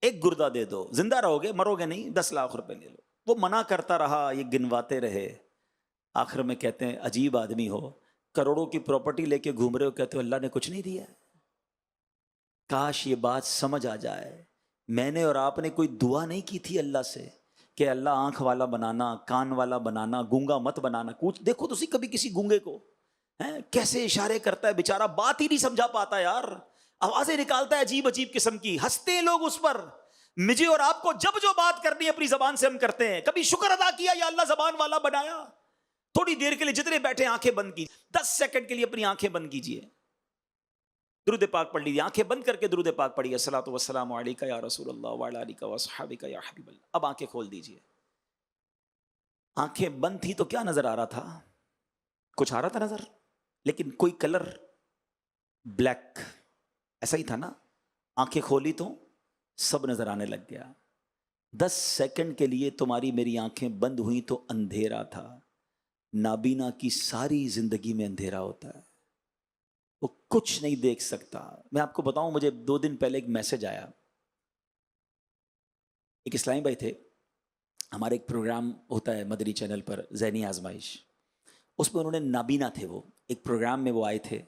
1 گردہ دے دو، زندہ رہو گے مرو گے نہیں، 10 لاکھ روپے لے لو۔ وہ منع کرتا رہا، یہ گنواتے رہے، آخر میں کہتے ہیں عجیب آدمی ہو، کروڑوں کی پراپرٹی لے کے گھوم رہے ہو، کہتے ہو اللہ نے کچھ نہیں دیا۔ کاش یہ بات سمجھ آ جائے، میں نے اور آپ نے کوئی دعا نہیں کی تھی اللہ سے کہ اللہ آنکھ والا بنانا، کان والا بنانا، گونگا مت بنانا۔ کچھ دیکھو تو کبھی کسی گونگے کو کیسے اشارے کرتا ہے، بیچارہ بات ہی نہیں سمجھا پاتا یار، آوازیں نکالتا ہے عجیب عجیب قسم کی، ہنستے ہیں لوگ اس پر۔ مجھے اور آپ کو جب جو بات کرنی ہے اپنی زبان سے ہم کرتے ہیں، کبھی شکر ادا کیا یا اللہ زبان والا بنایا؟ تھوڑی دیر کے لیے جتنے بیٹھے آنکھیں بند کی، 10 سیکنڈ کے لیے اپنی آنکھیں بند کیجئے، درود پاک پڑھ لیجیے، آنکھیں بند کر کے درود پاک پڑھیے، الصلاۃ والسلام علیک یا رسول اللہ وعلی آلک واصحابک یا حبیب اللہ۔ اب آنکھیں کھول دیجیے۔ آنکھیں بند تھی تو کیا نظر آ رہا تھا؟ کچھ آ رہا تھا نظر، لیکن کوئی کلر بلیک ایسا ہی تھا نا۔ آنکھیں کھولی تو سب نظر آنے لگ گیا۔ 10 سیکنڈ کے لیے تمہاری میری آنکھیں بند ہوئی تو اندھیرا تھا۔ نابینا کی ساری زندگی میں اندھیرا ہوتا ہے، وہ کچھ نہیں دیکھ سکتا۔ میں آپ کو بتاؤں، مجھے 2 دن پہلے ایک میسج آیا، ایک اسلامی بھائی تھے، ہمارے ایک پروگرام ہوتا ہے مدنی چینل پر ذہنی آزمائش، اس میں انہوں نے نابینا تھے، وہ ایک پروگرام میں وہ آئے تھے،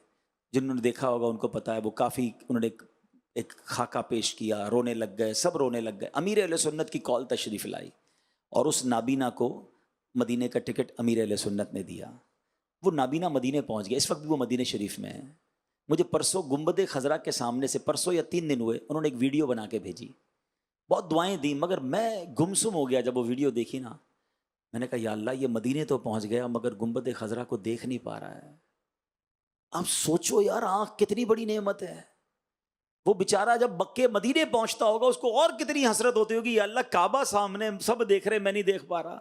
جنہوں نے دیکھا ہوگا ان کو پتا ہے، وہ کافی انہوں نے ایک خاکہ پیش کیا، رونے لگ گئے، سب رونے لگ گئے۔ امیر اہل سنت کی کال تشریف لائی اور اس نابینا کو مدینے کا ٹکٹ امیر اہل سنت نے دیا۔ وہ نابینا مدینے پہنچ گیا، اس وقت بھی وہ مدینے شریف میں ہے۔ مجھے پرسوں گنبد خضرا کے سامنے سے، پرسوں یا 3 دن ہوئے، انہوں نے ایک ویڈیو بنا کے بھیجی، بہت دعائیں دی، مگر میں گمسم ہو گیا جب وہ ویڈیو دیکھی نا۔ میں نے کہا یا اللہ، یہ مدینے تو پہنچ گیا مگر گنبد خضرا کو دیکھ نہیں پا رہا ہے۔ آپ سوچو یار، آنکھ کتنی بڑی نعمت ہے۔ وہ بیچارہ جب مکے مدینے پہنچتا ہوگا اس کو اور کتنی حسرت ہوتی ہوگی، یا اللہ کعبہ سامنے سب دیکھ رہے، میں نہیں دیکھ پا رہا۔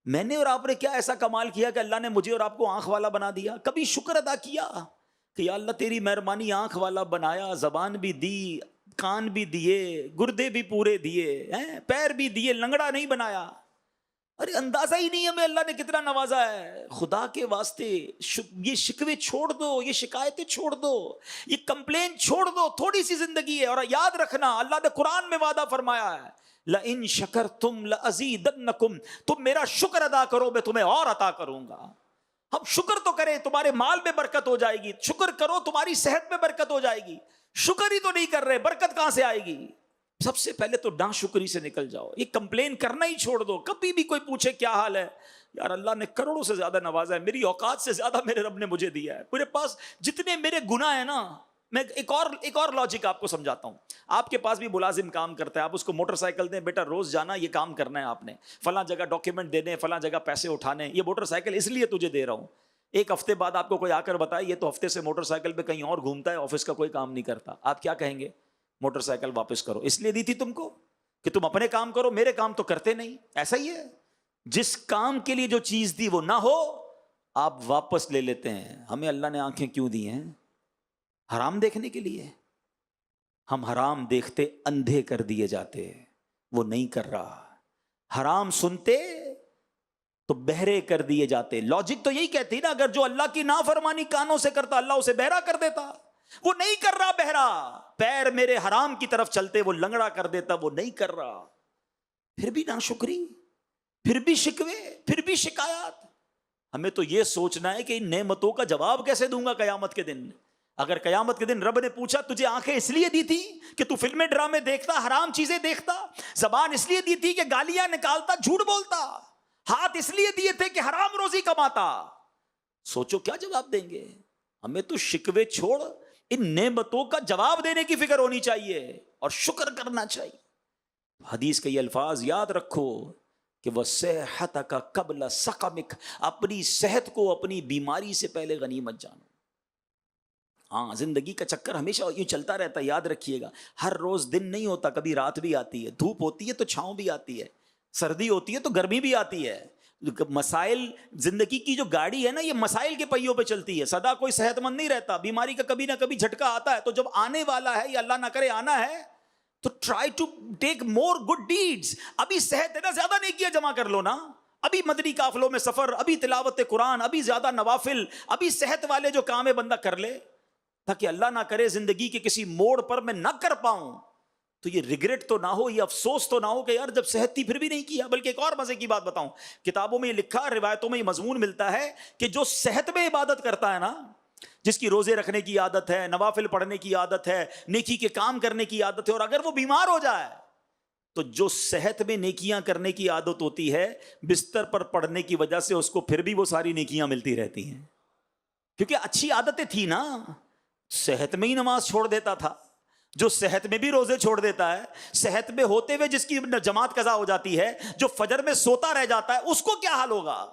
میں نے اور آپ نے کیا ایسا کمال کیا کہ اللہ نے مجھے اور آپ کو آنکھ والا بنا دیا؟ کبھی شکر ادا کیا کہ یا اللہ تیری مہربانی، آنکھ والا بنایا، زبان بھی دی، کان بھی دیے، گردے بھی پورے دیے، پیر بھی دیے، لنگڑا نہیں بنایا۔ ارے اندازہ ہی نہیں ہمیں اللہ نے کتنا نوازا ہے. خدا کے واسطے یہ شکوے چھوڑ دو, یہ شکایتیں چھوڑ دو, یہ کمپلین چھوڑ دو. تھوڑی سی زندگی ہے. اور یاد رکھنا اللہ نے قرآن میں وعدہ فرمایا ہے, لَإِن شَكَرْتُمْ لَأَزِيدَنَّكُمْ, تم میرا شکر ادا کرو میں تمہیں اور عطا کروں گا. ہم شکر تو کریں, تمہارے مال میں برکت ہو جائے گی. شکر کرو تمہاری صحت میں برکت ہو جائے گی. شکر ہی تو نہیں کر رہے, برکت کہاں سے آئے گی؟ سب سے پہلے تو ناشکری سے نکل جاؤ. یہ کمپلین کرنا ہی چھوڑ دو. کبھی بھی کوئی پوچھے کیا حال ہے, یار اللہ نے کروڑوں سے زیادہ نوازا ہے, میری اوقات سے زیادہ میرے رب نے مجھے دیا ہے. میرے پاس جتنے میرے گناہ ہیں نا, میں ایک اور لاجک آپ کو سمجھاتا ہوں. آپ کے پاس بھی ملازم کام کرتا ہے, آپ اس کو موٹر سائیکل دیں, بیٹا روز جانا, یہ کام کرنا ہے آپ نے, فلاں جگہ ڈاکیومنٹ دینے, فلاں جگہ پیسے اٹھانے, یہ موٹر سائیکل اس لیے تجھے دے رہا ہوں. ایک ہفتے بعد آپ کو کوئی آ کر بتائے یہ تو ہفتے سے موٹر سائیکل پہ کہیں اور گھومتا ہے, آفس کا کوئی کام نہیں کرتا, آپ کیا کہیں گے؟ موٹر سائیکل واپس کرو. اس لیے دی تھی تم کو کہ تم اپنے کام کرو, میرے کام تو کرتے نہیں. ایسا ہی ہے, جس کام کے لیے جو چیز دی وہ نہ ہو آپ واپس لے لیتے ہیں. ہمیں اللہ نے آنکھیں کیوں دی ہیں؟ حرام دیکھنے کے لیے. ہم حرام دیکھتے اندھے کر دیے جاتے, وہ نہیں کر رہا. حرام سنتے تو بہرے کر دیے جاتے. لاجک تو یہی کہتی نا, اگر جو اللہ کی نافرمانی کانوں سے کرتا اللہ اسے بہرا کر دیتا. وہ نہیں کر رہا بہرا. پیر میرے حرام کی طرف چلتے وہ لنگڑا کر دیتا, وہ نہیں کر رہا. پھر بھی ناشکری, پھر بھی شکوے, پھر بھی شکایات. ہمیں تو یہ سوچنا ہے کہ ان نعمتوں کا جواب کیسے دوں گا قیامت کے دن. اگر قیامت کے دن رب نے پوچھا تجھے آنکھیں اس لیے دی تھی کہ تو فلمیں ڈرامے دیکھتا, حرام چیزیں دیکھتا, زبان اس لیے دی تھی کہ گالیاں نکالتا, جھوٹ بولتا, ہاتھ اس لیے دیے تھے کہ حرام روزی کماتا, سوچو کیا جواب دیں گے. ہمیں تو شکوے چھوڑ ان نعمتوں کا جواب دینے کی فکر ہونی چاہیے اور شکر کرنا چاہیے. حدیث کے یہ الفاظ یاد رکھو کہ وَصِحَّتَكَ قَبْلَ سَقَمِكَ, اپنی صحت کو اپنی بیماری سے پہلے غنیمت جانو. ہاں, زندگی کا چکر ہمیشہ یوں چلتا رہتا ہے, یاد رکھیے گا. ہر روز دن نہیں ہوتا, کبھی رات بھی آتی ہے, دھوپ ہوتی ہے تو چھاؤں بھی آتی ہے, سردی ہوتی ہے تو گرمی بھی آتی ہے. مسائل, زندگی کی جو گاڑی ہے نا یہ مسائل کے پہیوں پہ چلتی ہے. سدا کوئی صحت مند نہیں رہتا, بیماری کا کبھی نہ کبھی جھٹکا آتا ہے. تو جب آنے والا ہے یا اللہ نہ کرے آنا ہے تو try to take more good deeds. ابھی صحت ہے نا, زیادہ نیکیاں جمع کر لو نا. ابھی مدنی قافلوں میں سفر, ابھی تلاوت قرآن, ابھی زیادہ نوافل, ابھی صحت والے جو کام ہے بندہ کر لے, تاکہ اللہ نہ کرے زندگی کے کسی موڑ پر میں نہ کر پاؤں تو یہ ریگریٹ تو نہ ہو, یہ افسوس تو نہ ہو کہ یار جب صحت تھی پھر بھی نہیں کیا. بلکہ ایک اور مزے کی بات بتاؤں, کتابوں میں یہ لکھا, روایتوں میں یہ مضمون ملتا ہے کہ جو صحت میں عبادت کرتا ہے نا, جس کی روزے رکھنے کی عادت ہے, نوافل پڑھنے کی عادت ہے, نیکی کے کام کرنے کی عادت ہے, اور اگر وہ بیمار ہو جائے تو جو صحت میں نیکیاں کرنے کی عادت ہوتی ہے, بستر پر پڑھنے کی وجہ سے اس کو پھر بھی وہ ساری نیکیاں ملتی رہتی ہیں, کیونکہ اچھی عادتیں تھی نا. صحت میں ہی نماز چھوڑ دیتا تھا, جو صحت میں بھی روزے چھوڑ دیتا ہے, صحت میں ہوتے ہوئے جس کی جماعت قضا ہو جاتی ہے, جو فجر میں سوتا رہ جاتا ہے, اس کو کیا حال ہوگا؟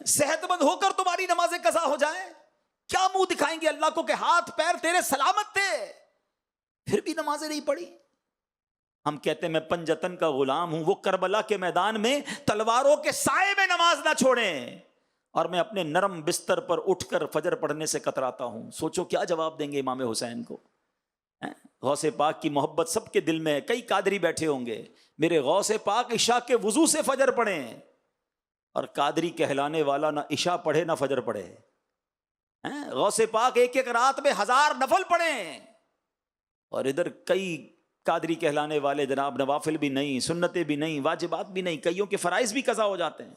صحت مند ہو کر تمہاری نمازیں قضا ہو جائیں, کیا منہ دکھائیں گے اللہ کو کہ ہاتھ پیر تیرے سلامت تھے, پھر بھی نمازیں نہیں پڑھی. ہم کہتے ہیں میں پنجتن کا غلام ہوں, وہ کربلا کے میدان میں تلواروں کے سائے میں نماز نہ چھوڑیں, اور میں اپنے نرم بستر پر اٹھ کر فجر پڑھنے سے کتراتا ہوں. سوچو کیا جواب دیں گے امام حسین کو. غوث پاک کی محبت سب کے دل میں ہے. کئی قادری بیٹھے ہوں گے, میرے غوث پاک عشاء کے وضو سے فجر پڑھیں, اور قادری کہلانے والا نہ عشاء پڑھے نہ فجر پڑھے. غوث پاک ایک ایک رات میں 1000 نفل پڑھیں, اور ادھر کئی قادری کہلانے والے جناب نوافل بھی نہیں, سنتیں بھی نہیں, واجبات بھی نہیں, کئیوں کے فرائض بھی قضا ہو جاتے ہیں.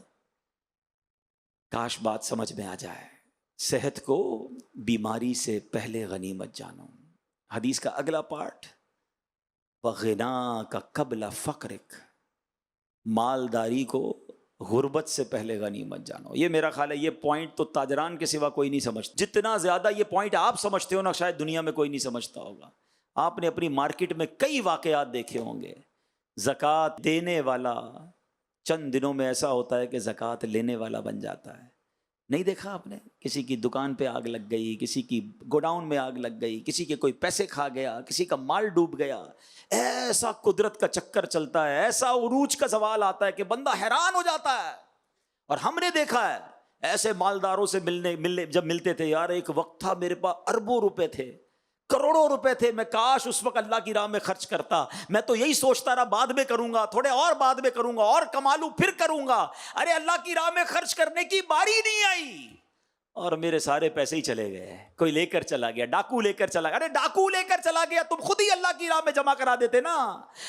کاش بات سمجھ میں آ جائے. صحت کو بیماری سے پہلے غنیمت جانو. حدیث کا اگلا پارٹ, وَغِنَاكَ قَبْلَ فَقْرِكَ, مالداری کو غربت سے پہلے غنیمت جانو. یہ میرا خیال ہے یہ پوائنٹ تو تاجران کے سوا کوئی نہیں سمجھتا. جتنا زیادہ یہ پوائنٹ آپ سمجھتے ہو نا, شاید دنیا میں کوئی نہیں سمجھتا ہوگا. آپ نے اپنی مارکیٹ میں کئی واقعات دیکھے ہوں گے. زکوٰۃ دینے والا چند دنوں میں ایسا ہوتا ہے کہ زکوٰۃ لینے والا بن جاتا ہے. نہیں دیکھا آپ نے؟ کسی کی دکان پہ آگ لگ گئی, کسی کی گوڈاؤن میں آگ لگ گئی, کسی کے کوئی پیسے کھا گیا, کسی کا مال ڈوب گیا. ایسا قدرت کا چکر چلتا ہے, ایسا عروج کا زوال آتا ہے کہ بندہ حیران ہو جاتا ہے. اور ہم نے دیکھا ہے ایسے مالداروں سے جب ملتے تھے, یار ایک وقت تھا میرے پاس اربوں روپے تھے, کروڑوں روپے تھے، میں کاش اس وقت اللہ کی راہ میں خرچ کرتا. میں تو یہی سوچتا رہا بعد میں کروں گا، تھوڑے اور بعد میں کروں گا، اور کما لوں پھر کروں گا. ارے اللہ کی راہ میں خرچ کرنے کی باری نہیں آئی اور میرے سارے پیسے ہی چلے گئے. کوئی لے کر چلا گیا، ڈاکو لے کر چلا گیا. ارے ڈاکو لے کر چلا گیا، تم خود ہی اللہ کی راہ میں جمع کرا دیتے نا.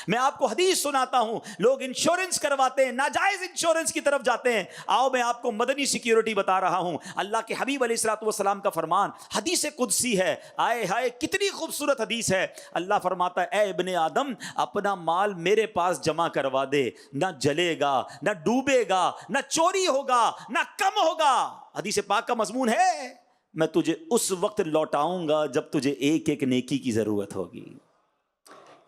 میں آپ کو حدیث سناتا ہوں، لوگ انشورنس کرواتے ہیں، ناجائز انشورنس کی طرف جاتے ہیں. آؤ میں آپ کو مدنی سیکیورٹی بتا رہا ہوں. اللہ کے حبیب علیہ الصلوۃ والسلام کا فرمان حدیث قدسی ہے. آئے ہائے کتنی خوبصورت حدیث ہے. اللہ فرماتا ہے اے ابن آدم اپنا مال میرے پاس جمع کروا دے، نہ جلے گا، نہ ڈوبے گا، نہ چوری ہوگا، نہ کم ہوگا. حدیث پاک کا مضمون ہے میں تجھے اس وقت لوٹاؤں گا جب تجھے ایک ایک نیکی کی ضرورت ہوگی.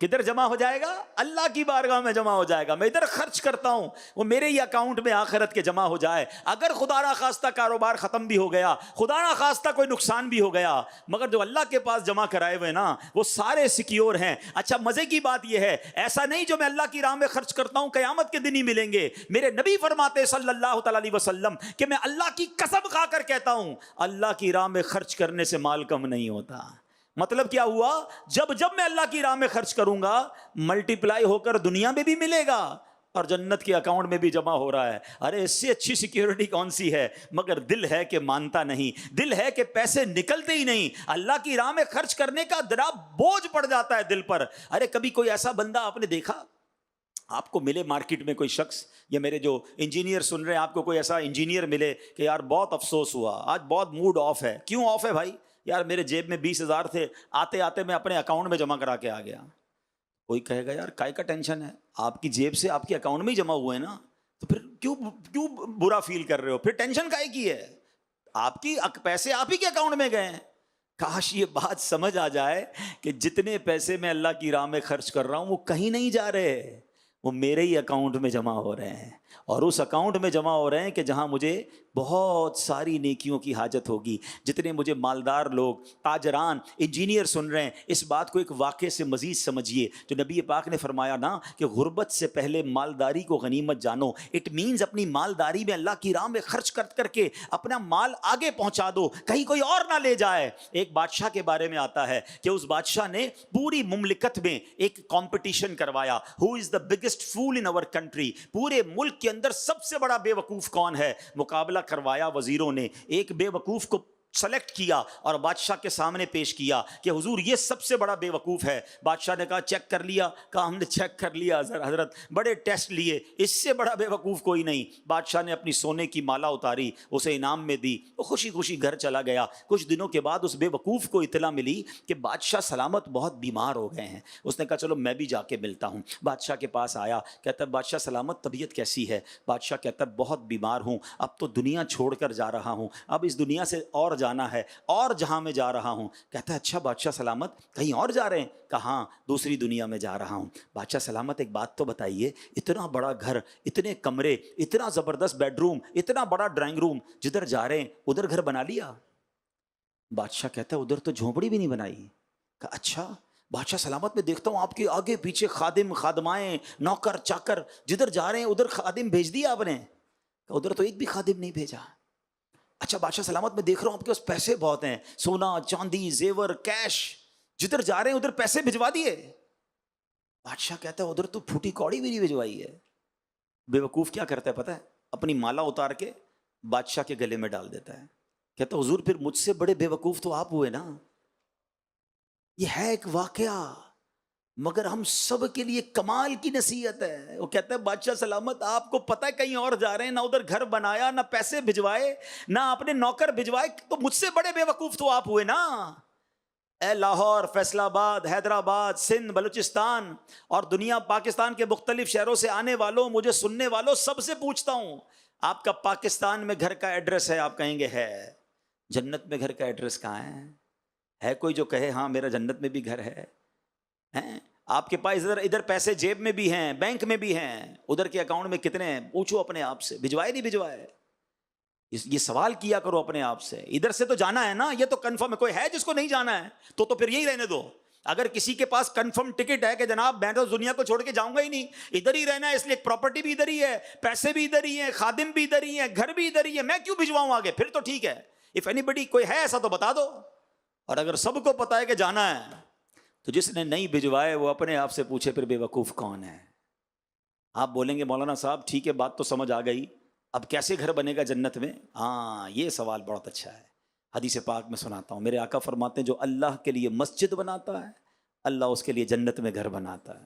کدھر جمع ہو جائے گا؟ اللہ کی بارگاہ میں جمع ہو جائے گا. میں ادھر خرچ کرتا ہوں، وہ میرے ہی اکاؤنٹ میں آخرت کے جمع ہو جائے. اگر خدا نہ خواستہ کاروبار ختم بھی ہو گیا، خدا نہ خواستہ کوئی نقصان بھی ہو گیا، مگر جو اللہ کے پاس جمع کرائے ہوئے نا وہ سارے سیکیور ہیں. اچھا مزے کی بات یہ ہے ایسا نہیں جو میں اللہ کی راہ میں خرچ کرتا ہوں قیامت کے دن ہی ملیں گے. میرے نبی فرماتے صلی اللہ تعالی علیہ وسلم کہ میں اللہ کی قسم کھا کر کہتا ہوں اللہ کی راہ میں خرچ کرنے سے مال کم نہیں ہوتا. مطلب کیا ہوا؟ جب میں اللہ کی راہ میں خرچ کروں گا ملٹی پلائی ہو کر دنیا میں بھی ملے گا اور جنت کے اکاؤنٹ میں بھی جمع ہو رہا ہے. ارے اس سے اچھی سیکیورٹی کون سی ہے؟ مگر دل ہے کہ مانتا نہیں، دل ہے کہ پیسے نکلتے ہی نہیں. اللہ کی راہ میں خرچ کرنے کا ذرا بوجھ پڑ جاتا ہے دل پر. ارے کبھی کوئی ایسا بندہ آپ نے دیکھا، آپ کو ملے مارکیٹ میں کوئی شخص، یا میرے جو انجینئر سن رہے ہیں آپ کو کوئی ایسا انجینئر ملے کہ یار بہت افسوس ہوا آج بہت موڈ آف ہے. کیوں آف ہے بھائی؟ یار میرے جیب میں 20,000 تھے، آتے آتے میں اپنے اکاؤنٹ میں جمع کرا کے آ گیا. کوئی کہے گا یار کائے کا ٹینشن ہے، آپ کی جیب سے آپ کے اکاؤنٹ میں ہی جمع ہوئے ہیں نا، تو پھر کیوں برا فیل کر رہے ہو؟ پھر ٹینشن کائے کی ہے؟ آپ کی پیسے آپ ہی کے اکاؤنٹ میں گئے ہیں. کاش یہ بات سمجھ آ جائے کہ جتنے پیسے میں اللہ کی راہ میں خرچ کر رہا ہوں وہ کہیں نہیں جا رہے، وہ میرے ہی اکاؤنٹ میں جمع ہو رہے ہیں. اور اس اکاؤنٹ میں جمع ہو رہے ہیں کہ جہاں مجھے بہت ساری نیکیوں کی حاجت ہوگی. جتنے مجھے مالدار لوگ، تاجران، انجینئر سن رہے ہیں، اس بات کو ایک واقعے سے مزید سمجھیے. جو نبی پاک نے فرمایا نا کہ غربت سے پہلے مالداری کو غنیمت جانو. اٹ مینز اپنی مالداری میں اللہ کی راہ میں خرچ کر کے اپنا مال آگے پہنچا دو، کہیں کوئی اور نہ لے جائے. ایک بادشاہ کے بارے میں آتا ہے کہ اس بادشاہ نے پوری مملکت میں ایک کمپٹیشن کروایا، ہو از دا بگیسٹ فول ان اور کنٹری. پورے ملک کے اندر سب سے بڑا بے وقوف کون ہے؟ مقابلہ کروایا وزیروں نے. ایک بے وقوف کو سلیکٹ کیا اور بادشاہ کے سامنے پیش کیا کہ حضور یہ سب سے بڑا بے وقوف ہے. بادشاہ نے کہا چیک کر لیا؟ کہا ہم نے چیک کر لیا حضرت، بڑے ٹیسٹ لیے، اس سے بڑا بے وقوف کوئی نہیں. بادشاہ نے اپنی سونے کی مالا اتاری، اسے انعام میں دی، وہ خوشی خوشی گھر چلا گیا. کچھ دنوں کے بعد اس بے وقوف کو اطلاع ملی کہ بادشاہ سلامت بہت بیمار ہو گئے ہیں. اس نے کہا چلو میں بھی جا کے ملتا ہوں. بادشاہ کے پاس آیا، کہتا ہے بادشاہ سلامت طبیعت کیسی ہے؟ بادشاہ کہتا ہے بہت بیمار ہوں، اب تو دنیا چھوڑ کر جا رہا ہوں، اب اس دنیا سے اور جانا ہے، اور جہاں میں جا رہا ہوں. کہتا ہے اچھا بادشاہ سلامت کہیں اور جا رہے ہیں؟ کہا ہاں دوسری دنیا میں جا رہا ہوں. بادشاہ سلامت ایک بات تو بتائیے، اتنا بڑا گھر، اتنے کمرے، اتنا زبردست بیڈ روم، اتنا بڑا ڈرائنگ روم، جدھر جا رہے ہیں ادھر گھر بنا لیا؟ بادشاہ کہتا ہے ادھر تو جھونپڑی بھی نہیں بنائی. کہا اچھا بادشاہ سلامت میں دیکھتا ہوں آپ کے آگے پیچھے خادم، خادمائیں، نوکر چاکر، جدھر جا رہے ہیں ادھر خادم بھیج دیا آپ نے؟ کہا ادھر تو ایک بھی خادم نہیں بھیجا. اچھا بادشاہ سلامت میں دیکھ رہا ہوں آپ کے پاس پیسے بہت ہیں، سونا چاندی زیور کیش، جدھر جا رہے ہیں ادھر پیسے بھجوا دیے؟ بادشاہ کہتا ہے ادھر تو پھوٹی کوڑی بھی نہیں بھجوائی ہے. بے وقوف کیا کرتا ہے پتہ ہے؟ اپنی مالا اتار کے بادشاہ کے گلے میں ڈال دیتا ہے. کہتا ہے حضور پھر مجھ سے بڑے بے وقوف تو آپ ہوئے نا. یہ ہے ایک واقعہ مگر ہم سب کے لیے کمال کی نصیحت ہے. وہ کہتا ہے بادشاہ سلامت آپ کو پتہ ہے کہیں اور جا رہے ہیں، نہ ادھر گھر بنایا، نہ پیسے بھجوائے، نہ اپنے نوکر بھجوائے، تو مجھ سے بڑے بے وقوف تو آپ ہوئے نا. اے لاہور، فیصل آباد، حیدرآباد، سندھ، بلوچستان اور دنیا پاکستان کے مختلف شہروں سے آنے والوں، مجھے سننے والوں، سب سے پوچھتا ہوں آپ کا پاکستان میں گھر کا ایڈریس ہے؟ آپ کہیں گے ہے. جنت میں گھر کا ایڈریس کہاں ہے کوئی جو کہے ہاں میرا جنت میں بھی گھر ہے؟ آپ کے پاس ادھر پیسے جیب میں بھی ہیں، بینک میں بھی ہیں، ادھر کے اکاؤنٹ میں کتنے ہیں؟ پوچھو اپنے آپ سے، بھجوائے نہیں بھجوائے؟ یہ سوال کیا کرو اپنے آپ سے. ادھر سے تو جانا ہے نا، یہ تو کنفرم ہے. کوئی ہے جس کو نہیں جانا ہے تو پھر یہی رہنے دو. اگر کسی کے پاس کنفرم ٹکٹ ہے کہ جناب میں تو دنیا کو چھوڑ کے جاؤں گا ہی نہیں، ادھر ہی رہنا ہے، اس لیے پراپرٹی بھی ادھر ہی ہے، پیسے بھی ادھر ہی ہیں، خادم بھی ادھر ہی ہیں، گھر بھی ادھر ہی ہے، میں کیوں بھجواؤں آگے؟ پھر تو ٹھیک ہے. اف اینی بڈی کوئی ہے ایسا تو بتا دو. اور اگر سب کو پتا ہے کہ جانا ہے تو جس نے نہیں بھجوائے وہ اپنے آپ سے پوچھے پھر بے وقوف کون ہے. آپ بولیں گے مولانا صاحب ٹھیک ہے بات تو سمجھ آ گئی, اب کیسے گھر بنے گا جنت میں؟ ہاں یہ سوال بہت اچھا ہے. حدیث پاک میں سناتا ہوں, میرے آقا فرماتے ہیں جو اللہ کے لیے مسجد بناتا ہے اللہ اس کے لیے جنت میں گھر بناتا ہے.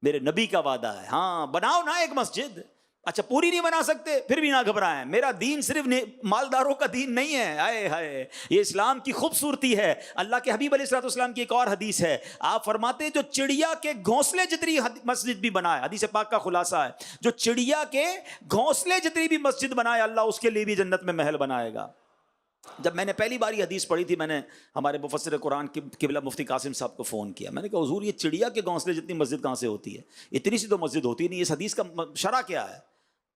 میرے نبی کا وعدہ ہے. ہاں بناؤ نا ایک مسجد, اچھا پوری نہیں بنا سکتے پھر بھی نہ گھبرائیں, میرا دین صرف مالداروں کا دین نہیں ہے. ہائے ہائے, یہ اسلام کی خوبصورتی ہے. اللہ کے حبیب علیہ الصلوۃ والسلام کی ایک اور حدیث ہے, آپ فرماتے ہیں جو چڑیا کے گھونسلے جتنی مسجد بھی بنائے, حدیث پاک کا خلاصہ ہے, جو چڑیا کے گھونسلے جتنی بھی مسجد بنائے اللہ اس کے لیے بھی جنت میں محل بنائے گا. جب میں نے پہلی بار یہ حدیث پڑھی تھی میں نے ہمارے مفسر قرآن قبلہ مفتی قاسم صاحب کو فون کیا. میں نے کہا حضور یہ چڑیا کے گھونسلے جتنی مسجد کہاں سے ہوتی ہے؟ اتنی سی تو مسجد ہوتی نہیں, اس حدیث کا شرح کیا ہے؟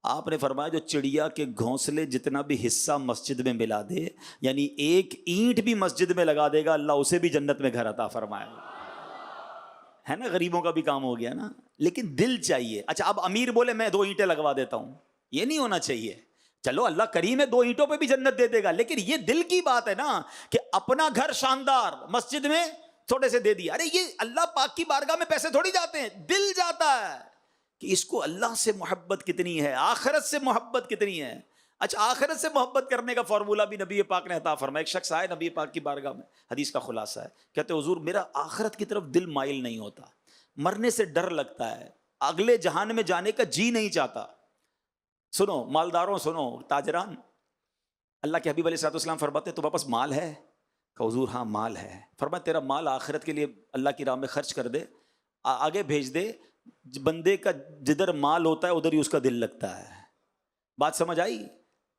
آپ نے فرمایا جو چڑیا کے گھونسلے جتنا بھی حصہ مسجد میں ملا دے, یعنی ایک اینٹ بھی مسجد میں لگا دے گا اللہ اسے بھی جنت میں گھر عطا فرمائے گا. ہے نا, غریبوں کا بھی کام ہو گیا نا. لیکن دل چاہیے. اچھا اب امیر بولے میں 2 اینٹیں لگوا دیتا ہوں, یہ نہیں ہونا چاہیے. چلو اللہ کریم ہے 2 اینٹوں پہ بھی جنت دے دے گا, لیکن یہ دل کی بات ہے نا کہ اپنا گھر شاندار مسجد میں تھوڑے سے دے دیا. ارے یہ اللہ پاک کی بارگاہ میں پیسے تھوڑی جاتے ہیں, دل جاتا ہے کہ اس کو اللہ سے محبت کتنی ہے, آخرت سے محبت کتنی ہے. اچھا آخرت سے محبت کرنے کا فارمولہ بھی نبی پاک نے عطا فرمایا. ایک شخص آئے نبی پاک کی بارگاہ میں, حدیث کا خلاصہ ہے, کہتے حضور میرا آخرت کی طرف دل مائل نہیں ہوتا, مرنے سے ڈر لگتا ہے, اگلے جہان میں جانے کا جی نہیں چاہتا. سنو مالداروں, سنو تاجران, اللہ کے حبیب علیہ الصلوۃ والسلام فرماتے ہیں تمہارے پاس مال ہے؟ کہ حضور ہاں مال ہے. فرمایا تیرا مال آخرت کے لیے اللہ کی راہ میں خرچ کر دے, آگے بھیج دے. بندے کا جدھر مال ہوتا ہے ادھر ہی اس کا دل لگتا ہے. بات سمجھ آئی؟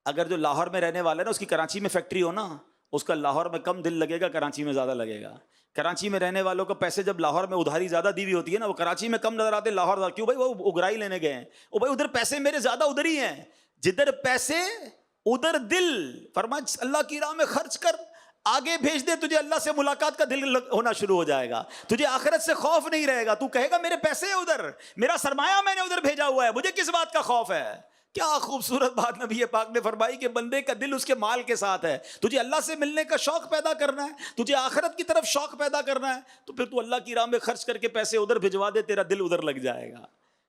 اگر جو لاہور میں رہنے والا ہے نا اس کی کراچی میں فیکٹری ہو نا, اس کا لاہور میں کم دل لگے گا, کراچی میں زیادہ لگے گا. کراچی میں رہنے والوں کو پیسے جب لاہور میں ادھاری زیادہ دی ہوئی ہوتی ہے نا, وہ کراچی میں کم نظر آتے, لاہور کیوں بھائی وہ اگرائی لینے گئے ہیں, وہ بھائی ادھر پیسے میرے زیادہ ادھر ہی ہیں. جدھر پیسے ادھر دل. فرمایا اللہ کی راہ میں خرچ کر, آگے بھیج دے, تجھے اللہ سے ملاقات کا دل ہونا شروع ہو جائے گا, تجھے آخرت سے خوف نہیں رہے گا. تو کہے گا میرے پیسے ادھر, میرا سرمایہ میں نے ادھر بھیجا ہوا ہے, مجھے کس بات کا خوف ہے. کیا خوبصورت بات نبی پاک نے فرمائی کہ بندے کا دل اس کے مال کے ساتھ ہے. تجھے اللہ سے ملنے کا شوق پیدا کرنا ہے, تجھے آخرت کی طرف شوق پیدا کرنا ہے, تو پھر تو اللہ کی راہ میں خرچ کر کے پیسے ادھر بھجوا دے, تیرا دل ادھر لگ جائے گا.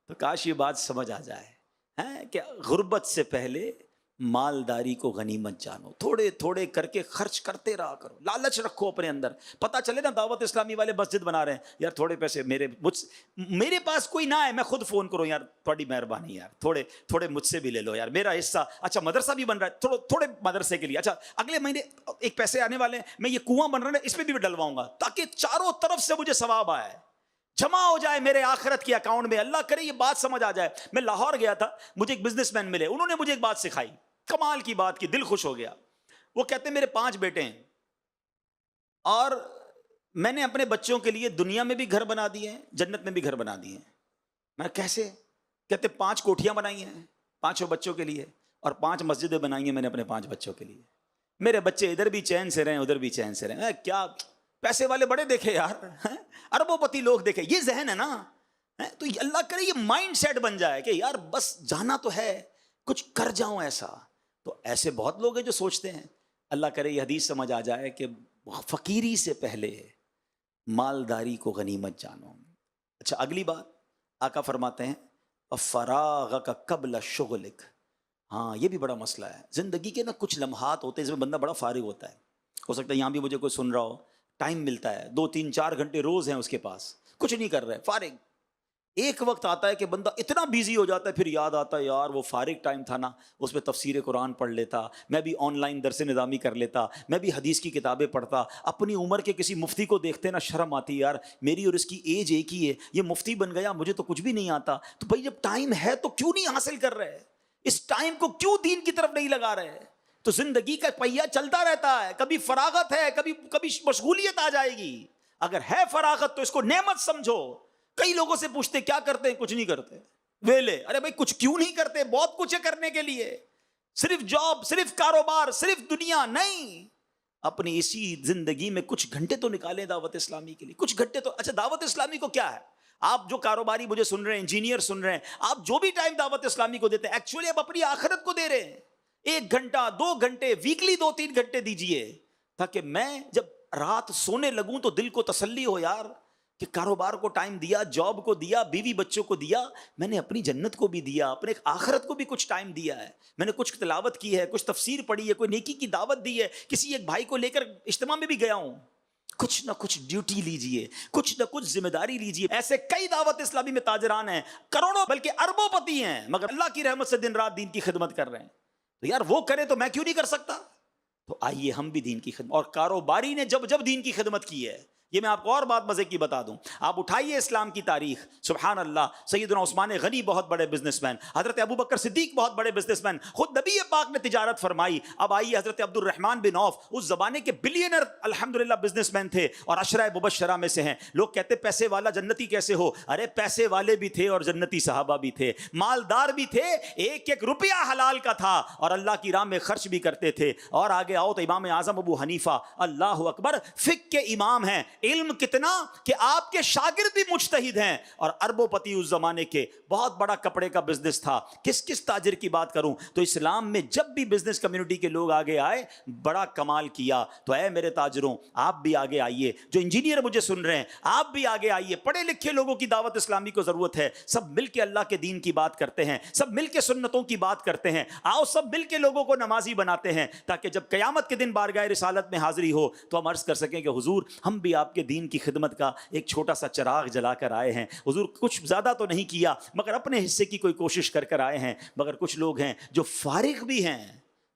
تو کاش یہ بات سمجھ آ جائے کہ غربت سے پہلے مالداری کو غنیمت جانو, تھوڑے تھوڑے کر کے خرچ کرتے رہا کرو, لالچ رکھو اپنے اندر. پتہ چلے نا دعوت اسلامی والے مسجد بنا رہے ہیں, یار تھوڑے پیسے میرے پاس کوئی نہ ہے, میں خود فون کروں یار تھوڑی مہربانی یار تھوڑے مجھ سے بھی لے لو یار میرا حصہ. اچھا مدرسہ بھی بن رہا ہے, تھوڑے مدرسے کے لیے, اچھا اگلے مہینے ایک پیسے آنے والے ہیں, میں یہ کنواں بن رہا ہے اس میں بھی ڈلواؤں گا تاکہ چاروں طرف سے مجھے ثواب آئے, جمع ہو جائے میرے آخرت کے اکاؤنٹ میں. اللہ کرے یہ بات سمجھ آ جائے. میں لاہور گیا تھا, مجھے ایک بزنس مین ملے, انہوں نے مجھے ایک بات سکھائی, کمال کی بات کی, دل خوش ہو گیا. وہ کہتے ہیں میرے 5 بیٹے ہیں اور میں نے اپنے بچوں کے لیے دنیا میں بھی گھر بنا دیے ہیں, جنت میں بھی گھر بنا دیے ہیں. میں کیسے؟ کہتے 5 کوٹھیاں بنائی ہیں 5 بچوں کے لیے, اور 5 مسجدیں بنائی ہیں میں نے اپنے 5 بچوں کے لیے. میرے بچے ادھر بھی چین سے رہیں ادھر بھی چین سے رہیں. کیا پیسے والے بڑے دیکھے یار, اربوں پتی لوگ دیکھے, یہ ذہن ہے نا. تو اللہ کرے یہ مائنڈ سیٹ بن جائے کہ یار بس جانا تو ہے, کچھ کر جاؤں ایسا. تو ایسے بہت لوگ ہیں جو سوچتے ہیں. اللہ کرے یہ حدیث سمجھ آ جائے کہ فقیری سے پہلے مالداری کو غنیمت جانو. اچھا اگلی بات آقا فرماتے ہیں فراغک قبل شغلک. ہاں یہ بھی بڑا مسئلہ ہے. زندگی کے نا کچھ لمحات ہوتے ہیں جس میں بندہ بڑا فارغ ہوتا ہے. ہو سکتا ہے یہاں بھی مجھے کوئی سن رہا ہو, ٹائم ملتا ہے 2 3 4 گھنٹے روز ہیں اس کے پاس, کچھ نہیں کر رہے, فارغ. ایک وقت آتا ہے کہ بندہ اتنا بیزی ہو جاتا ہے, پھر یاد آتا ہے یار وہ فارغ ٹائم تھا نا, اس میں تفسیر قرآن پڑھ لیتا, میں بھی آن لائن درس نظامی کر لیتا, میں بھی حدیث کی کتابیں پڑھتا. اپنی عمر کے کسی مفتی کو دیکھتے نا شرم آتی, یار میری اور اس کی ایج ایک ہی ہے, یہ مفتی بن گیا مجھے تو کچھ بھی نہیں آتا. تو بھائی جب ٹائم ہے تو کیوں نہیں حاصل کر رہے, اس ٹائم کو کیوں دین کی طرف نہیں لگا رہے. تو زندگی کا پہیہ چلتا رہتا ہے, کبھی فراغت ہے کبھی مشغولیت آ جائے گی. اگر ہے فراغت تو اس کو نعمت سمجھو. کئی لوگوں سے پوچھتے کیا کرتے ہیں, کچھ نہیں کرتے, ویلے. ارے بھائی کچھ کیوں نہیں کرتے, بہت کچھ ہے کرنے کے لیے. صرف جاب, صرف کاروبار, صرف دنیا نہیں. اپنی اسی زندگی میں کچھ گھنٹے تو نکالیں دعوت اسلامی کے لیے, کچھ گھنٹے تو. اچھا دعوت اسلامی کو کیا ہے, آپ جو کاروباری مجھے سن رہے ہیں, انجینئر سن رہے ہیں, آپ جو بھی ٹائم دعوت اسلامی کو دیتے ہیں ایکچولی آپ اپنی آخرت کو دے رہے ہیں. 1 گھنٹہ 2 گھنٹے ویکلی 2 3 گھنٹے دیجئے, تاکہ میں جب رات سونے لگوں تو دل کو تسلی ہو یار کہ کاروبار کو ٹائم دیا، جاب کو دیا، بیوی بچوں کو دیا، میں نے اپنی جنت کو بھی دیا، اپنے آخرت کو بھی کچھ ٹائم دیا ہے، میں نے کچھ تلاوت کی ہے، کچھ تفسیر پڑھی ہے، کوئی نیکی کی دعوت دی ہے، کسی ایک بھائی کو لے کر اجتماع میں بھی گیا ہوں۔ کچھ نہ کچھ ڈیوٹی لیجئے، کچھ نہ کچھ ذمہ داری لیجئے۔ ایسے کئی دعوت اسلامی میں تاجران ہیں، کروڑوں بلکہ اربوں پتی ہیں، مگر اللہ کی رحمت سے دن رات دین کی خدمت کر رہے ہیں۔ تو یار وہ کرے تو میں کیوں نہیں کر سکتا؟ تو آئیے ہم بھی دین کی خدمت، اور کاروباری نے جب جب دین کی خدمت کی ہے، یہ میں آپ کو اور بات مزے کی بتا دوں، آپ اٹھائیے اسلام کی تاریخ، سبحان اللہ، سیدنا عثمان غنی بہت بڑے بزنس مین، حضرت ابو بکر صدیق بہت بڑے بزنس مین، خود نبی پاک نے تجارت فرمائی۔ اب آئیے حضرت عبد الرحمن بن عوف اس زمانے کے بلینر الحمدللہ بزنس مین تھے اور عشرہ مبشرہ میں سے ہیں۔ لوگ کہتے پیسے والا جنتی کیسے ہو؟ ارے پیسے والے بھی تھے اور جنتی صحابہ بھی تھے، مالدار بھی تھے، ایک ایک روپیہ حلال کا تھا اور اللہ کی راہ میں خرچ بھی کرتے تھے۔ اور آگے آؤ تو امام اعظم ابو حنیفہ، اللہ اکبر، فقہ کے امام ہیں، علم کتنا کہ آپ کے شاگرد بھی مجتہد ہیں، اور اربوں پتی اس زمانے کے، بہت بڑا کپڑے کا بزنس تھا۔ کس تاجر کی بات کروں؟ تو اسلام میں جب بھی بزنس کمیونٹی کے لوگ آگے آئے بڑا کمال کیا۔ تو اے میرے تاجروں، آپ بھی آگے آئیے، جو انجینئر مجھے سن رہے ہیں آپ بھی آگے آئیے، پڑھے لکھے لوگوں کی دعوت اسلامی کو ضرورت ہے، سب مل کے اللہ کے دین کی بات کرتے ہیں، سب مل کے سنتوں کی بات کرتے ہیں، آؤ سب مل کے لوگوں کو نمازی بناتے ہیں، تاکہ جب قیامت کے دن بارگاہ رسالت میں حاضری ہو تو ہم عرض کر سکیں کہ حضور ہم بھی آپ کے دین کی خدمت کا ایک چھوٹا سا چراغ جلا کر آئے ہیں، حضور کچھ زیادہ تو نہیں کیا مگر اپنے حصے کی کوئی کوشش کر آئے ہیں۔ مگر کچھ لوگ ہیں جو فارغ بھی ہیں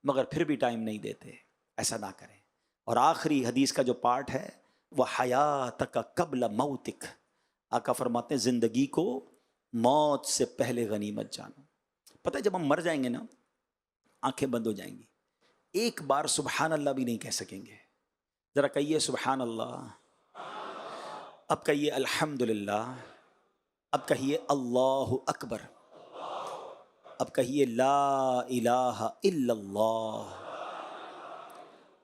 مگر پھر بھی ٹائم نہیں دیتے، ایسا نہ کریں۔ اور آخری حدیث کا جو پارٹ ہے وہ حیاتک قبل موتک، آقا فرماتے ہیں زندگی کو موت سے پہلے غنیمت جانو۔ پتہ ہے جب ہم مر جائیں گے نا، آنکھیں بند ہو جائیں گی، ایک بار سبحان اللہ بھی نہیں کہہ سکیں گے۔ ذرا کہیے سبحان اللہ، اب کہیے الحمدللہ، اب کہیے اللہ اکبر، اب کہیے لا الہ الا اللہ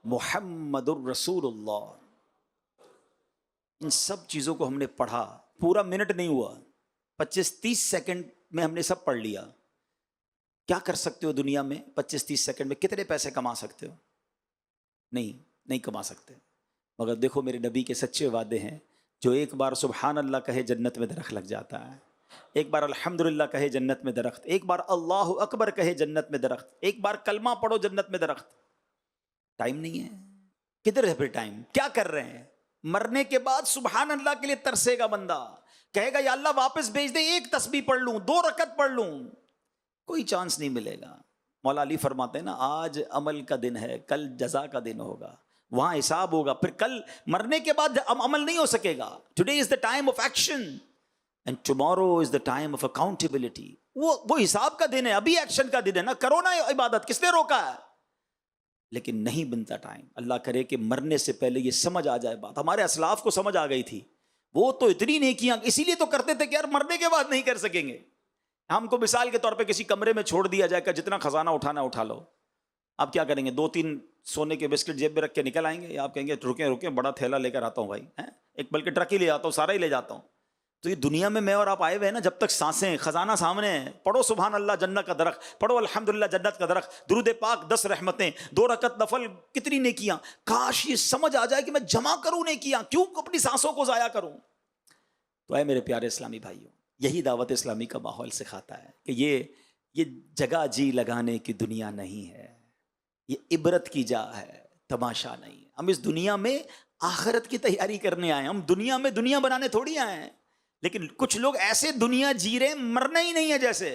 محمد الرسول اللہ۔ ان سب چیزوں کو ہم نے پڑھا، پورا منٹ نہیں ہوا، 25-30 سیکنڈ میں ہم نے سب پڑھ لیا۔ کیا کر سکتے ہو دنیا میں 25-30 سیکنڈ میں؟ کتنے پیسے کما سکتے ہو؟ نہیں کما سکتے، مگر دیکھو میرے نبی کے سچے وعدے ہیں، جو ایک بار سبحان اللہ کہے جنت میں درخت لگ جاتا ہے، ایک بار الحمدللہ کہے جنت میں درخت، ایک بار اللہ اکبر کہے جنت میں درخت، ایک بار کلمہ پڑھو جنت میں درخت۔ ٹائم نہیں ہے، کدھر ہے پھر ٹائم؟ کیا کر رہے ہیں؟ مرنے کے بعد سبحان اللہ کے لیے ترسے گا بندہ، کہے گا یا اللہ واپس بھیج دے، ایک تسبیح پڑھ لوں، 2 رکعت پڑھ لوں، کوئی چانس نہیں ملے گا۔ مولا علی فرماتے ہیں نا، آج عمل کا دن ہے، کل جزا کا دن ہوگا، وہاں حساب ہوگا، پھر کل مرنے کے بعد عمل نہیں ہو سکے گا۔ Today is the time of action and tomorrow is the time of accountability. وہ حساب کا دن ہے، ابھی ایکشن کا دن ہے نا۔ کرو نا عبادت، کس نے روکا ہے؟ لیکن نہیں بنتا ٹائم۔ اللہ کرے کہ مرنے سے پہلے یہ سمجھ آ جائے بات۔ ہمارے اسلاف کو سمجھ آ گئی تھی، وہ تو اتنی نیکیاں اسی لیے تو کرتے تھے کہ یار مرنے کے بعد نہیں کر سکیں گے۔ ہم کو مثال کے طور پہ کسی کمرے میں چھوڑ دیا جائے کہ جتنا خزانہ اٹھانا اٹھا لو، آپ کیا کریں گے؟ 2-3 سونے کے بسکٹ جیب میں رکھ کے نکل آئیں گے، یا آپ کہیں گے رکیں بڑا تھیلا لے کر آتا ہوں بھائی، ایک بلکہ ٹرک ہی لے آتا ہوں، سارا ہی لے جاتا ہوں۔ تو یہ دنیا میں اور آپ آئے ہوئے ہیں نا، جب تک سانسیں، خزانہ سامنے ہیں، پڑھو سبحان اللہ جنت کا درخت، پڑھو الحمدللہ جنت کا درخت، درود پاک 10 رحمتیں، 2 رکعت نفل، کتنی نیکیاں۔ کاش یہ سمجھ آ جائے کہ میں جمع کروں نیکیاں، کیوں اپنی سانسوں کو ضائع کروں۔ تو اے میرے پیارے اسلامی بھائیوں، یہی دعوت اسلامی کا ماحول سکھاتا ہے کہ یہ جگہ جی لگانے کی دنیا نہیں ہے، یہ عبرت کی جا ہے، تماشا نہیں۔ ہم اس دنیا میں آخرت کی تیاری کرنے آئے ہیں، ہم دنیا میں دنیا بنانے تھوڑی آئے ہیں۔ لیکن کچھ لوگ ایسے دنیا جی رہے ہیں، مرنا ہی نہیں ہے جیسے۔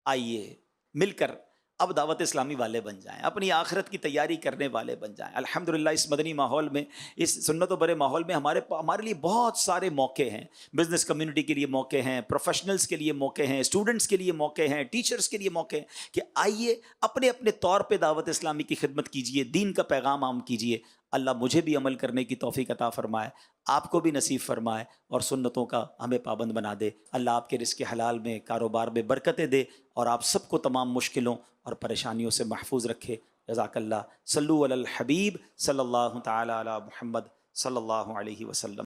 آئیے مل کر اب دعوت اسلامی والے بن جائیں، اپنی آخرت کی تیاری کرنے والے بن جائیں۔ الحمدللہ اس مدنی ماحول میں، اس سنت و برے ماحول میں ہمارے لیے بہت سارے موقع ہیں۔ بزنس کمیونٹی کے لیے موقع ہیں، پروفیشنلز کے لیے موقع ہیں، اسٹوڈنٹس کے لیے موقع ہیں، ٹیچرز کے لیے موقع ہیں کہ آئیے اپنے اپنے طور پہ دعوت اسلامی کی خدمت کیجیے، دین کا پیغام عام کیجیے۔ اللہ مجھے بھی عمل کرنے کی توفیق عطا فرمائے، آپ کو بھی نصیب فرمائے، اور سنتوں کا ہمیں پابند بنا دے۔ اللہ آپ کے رزق حلال میں، کاروبار میں برکتیں دے، اور آپ سب کو تمام مشکلوں اور پریشانیوں سے محفوظ رکھے۔ جزاک اللہ۔ صلو علی الحبیب صلی اللہ تعالی علی محمد صلی اللہ علیہ وسلم۔